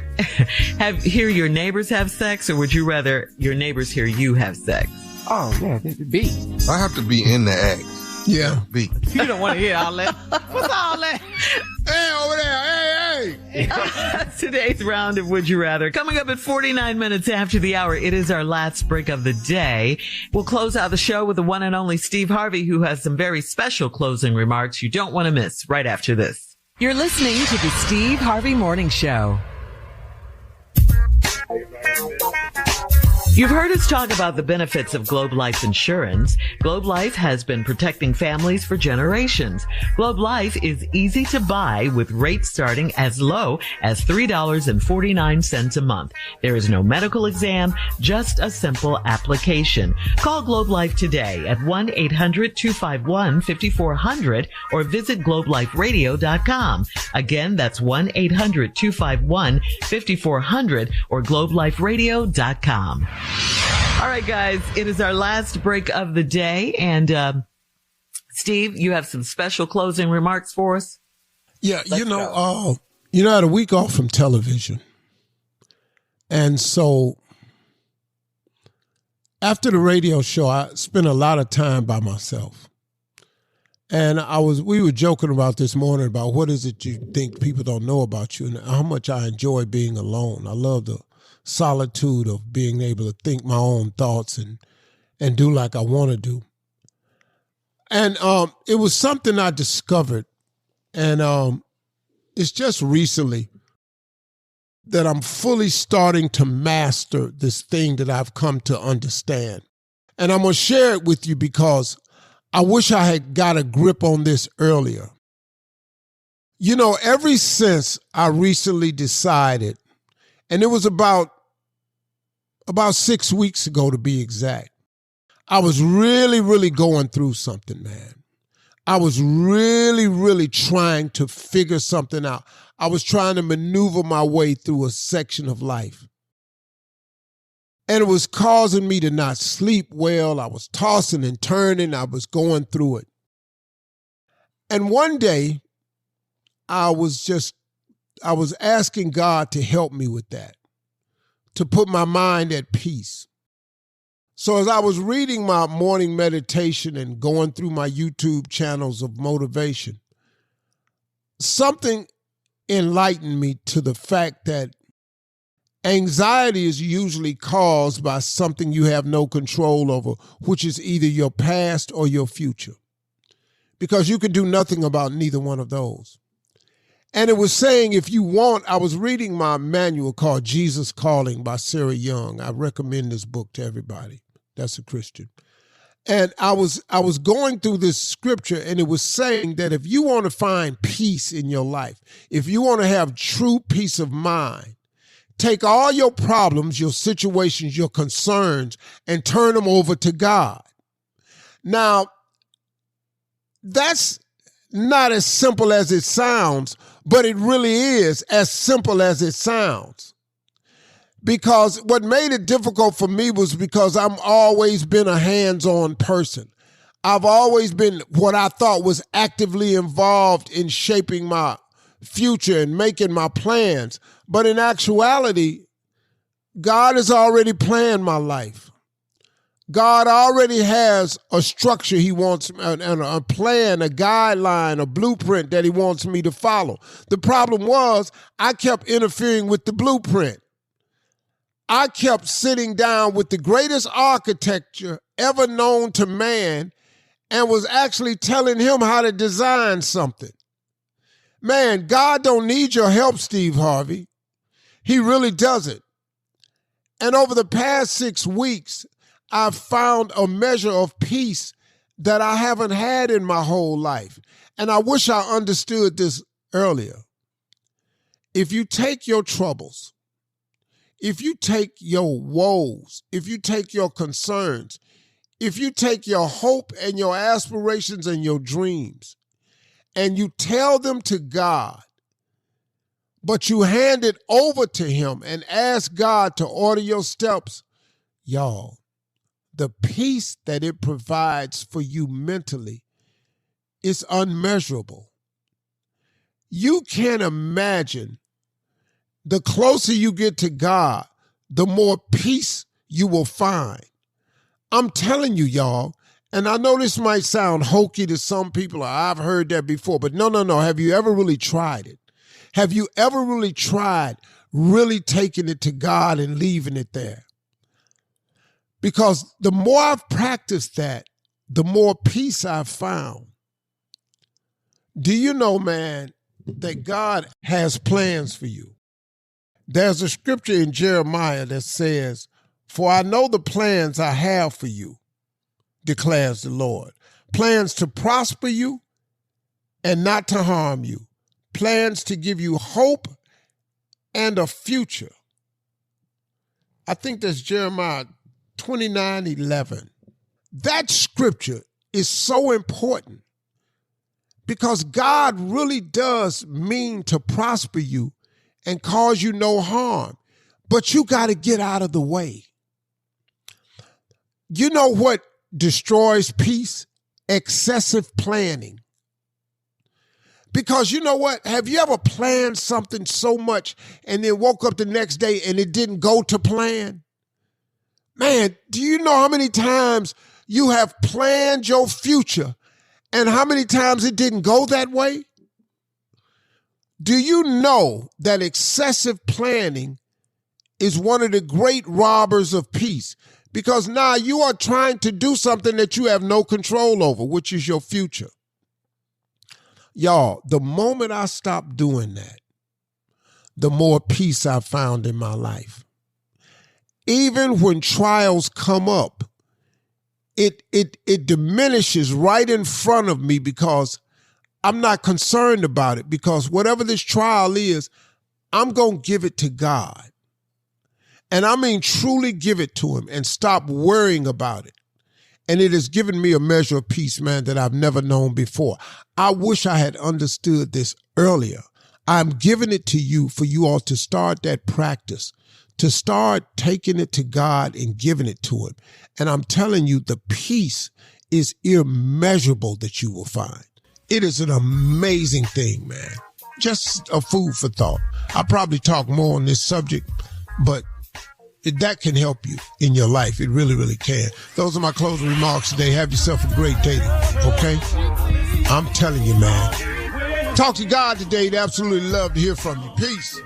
hear your neighbors have sex, or would you rather your neighbors hear you have sex? Oh, yeah, B. I have to be in the act. Yeah. B. You don't want to hear all that. What's all that? Hey, over there. Hey. Today's round of Would You Rather. Coming up at 49 minutes after the hour, it is our last break of the day. We'll close out the show with the one and only Steve Harvey, who has some very special closing remarks you don't want to miss right after this. You're listening to the Steve Harvey Morning Show. You've heard us talk about the benefits of Globe Life Insurance. Globe Life has been protecting families for generations. Globe Life is easy to buy with rates starting as low as $3.49 a month. There is no medical exam, just a simple application. Call Globe Life today at 1-800-251-5400 or visit globeliferadio.com. Again, that's 1-800-251-5400 or globeliferadio.com. All right, guys, it is our last break of the day. And, Steve, you have some special closing remarks for us? Yeah, I had a week off from television. And so after the radio show, I spent a lot of time by myself. And we were joking about this morning about what is it you think people don't know about you and how much I enjoy being alone. I love the solitude of being able to think my own thoughts and do like I want to do. And it was something I discovered. And it's just recently that I'm fully starting to master this thing that I've come to understand. And I'm going to share it with you because I wish I had got a grip on this earlier. You know, ever since I recently decided, and it was about 6 weeks ago to be exact, I was really, really going through something, man. I was really, really trying to figure something out. I was trying to maneuver my way through a section of life. And it was causing me to not sleep well. I was tossing and turning. I was going through it. And one day, I was asking God to help me with that, to put my mind at peace. So as I was reading my morning meditation and going through my YouTube channels of motivation, something enlightened me to the fact that anxiety is usually caused by something you have no control over, which is either your past or your future, because you can do nothing about neither one of those. And it was saying, if you want, I was reading my manual called Jesus Calling by Sarah Young. I recommend this book to everybody that's a Christian. And I was going through this scripture, and it was saying that if you want to find peace in your life, if you want to have true peace of mind, take all your problems, your situations, your concerns, and turn them over to God. Now, that's not as simple as it sounds, but it really is as simple as it sounds. Because what made it difficult for me was because I've always been a hands-on person. I've always been what I thought was actively involved in shaping my future and making my plans. But in actuality, God has already planned my life. God already has a structure he wants, and a plan, a guideline, a blueprint that he wants me to follow. The problem was I kept interfering with the blueprint. I kept sitting down with the greatest architecture ever known to man and was actually telling him how to design something. Man, God don't need your help, Steve Harvey. He really doesn't. And over the past 6 weeks, I've found a measure of peace that I haven't had in my whole life. And I wish I understood this earlier. If you take your troubles, if you take your woes, if you take your concerns, if you take your hope and your aspirations and your dreams, and you tell them to God, but you hand it over to him and ask God to order your steps, y'all, the peace that it provides for you mentally is unmeasurable. You can't imagine, the closer you get to God, the more peace you will find. I'm telling you, y'all, and I know this might sound hokey to some people, or I've heard that before, but no. Have you ever really tried it? Have you ever really tried really taking it to God and leaving it there? Because the more I've practiced that, the more peace I've found. Do you know, man, that God has plans for you? There's a scripture in Jeremiah that says, "For I know the plans I have for you, declares the Lord. Plans to prosper you and not to harm you. Plans to give you hope and a future." I think that's Jeremiah 29:11. That scripture is so important because God really does mean to prosper you and cause you no harm, but you got to get out of the way. You know what destroys peace? Excessive planning. Because you know what? Have you ever planned something so much and then woke up the next day and it didn't go to plan? Man, do you know how many times you have planned your future and how many times it didn't go that way? Do you know that excessive planning is one of the great robbers of peace? Because now you are trying to do something that you have no control over, which is your future. Y'all, the moment I stopped doing that, the more peace I found in my life. Even when trials come up, it diminishes right in front of me because I'm not concerned about it, because whatever this trial is, I'm going to give it to God. And I mean truly give it to him and stop worrying about it. And it has given me a measure of peace, man, that I've never known before. I wish I had understood this earlier. I'm giving it to you for you all to start that practice, to start taking it to God and giving it to him. And I'm telling you, the peace is immeasurable that you will find. It is an amazing thing, man. Just a food for thought. I'll probably talk more on this subject, but that can help you in your life. It really, really can. Those are my closing remarks today. Have yourself a great day, okay? I'm telling you, man. Talk to God today. They'd absolutely love to hear from you. Peace.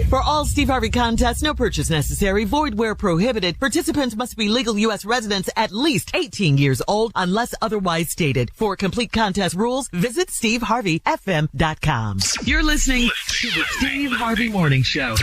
For all Steve Harvey contests, no purchase necessary, void where prohibited. Participants must be legal U.S. residents at least 18 years old unless otherwise stated. For complete contest rules, visit SteveHarveyFM.com. You're listening to the Steve Harvey Morning Show.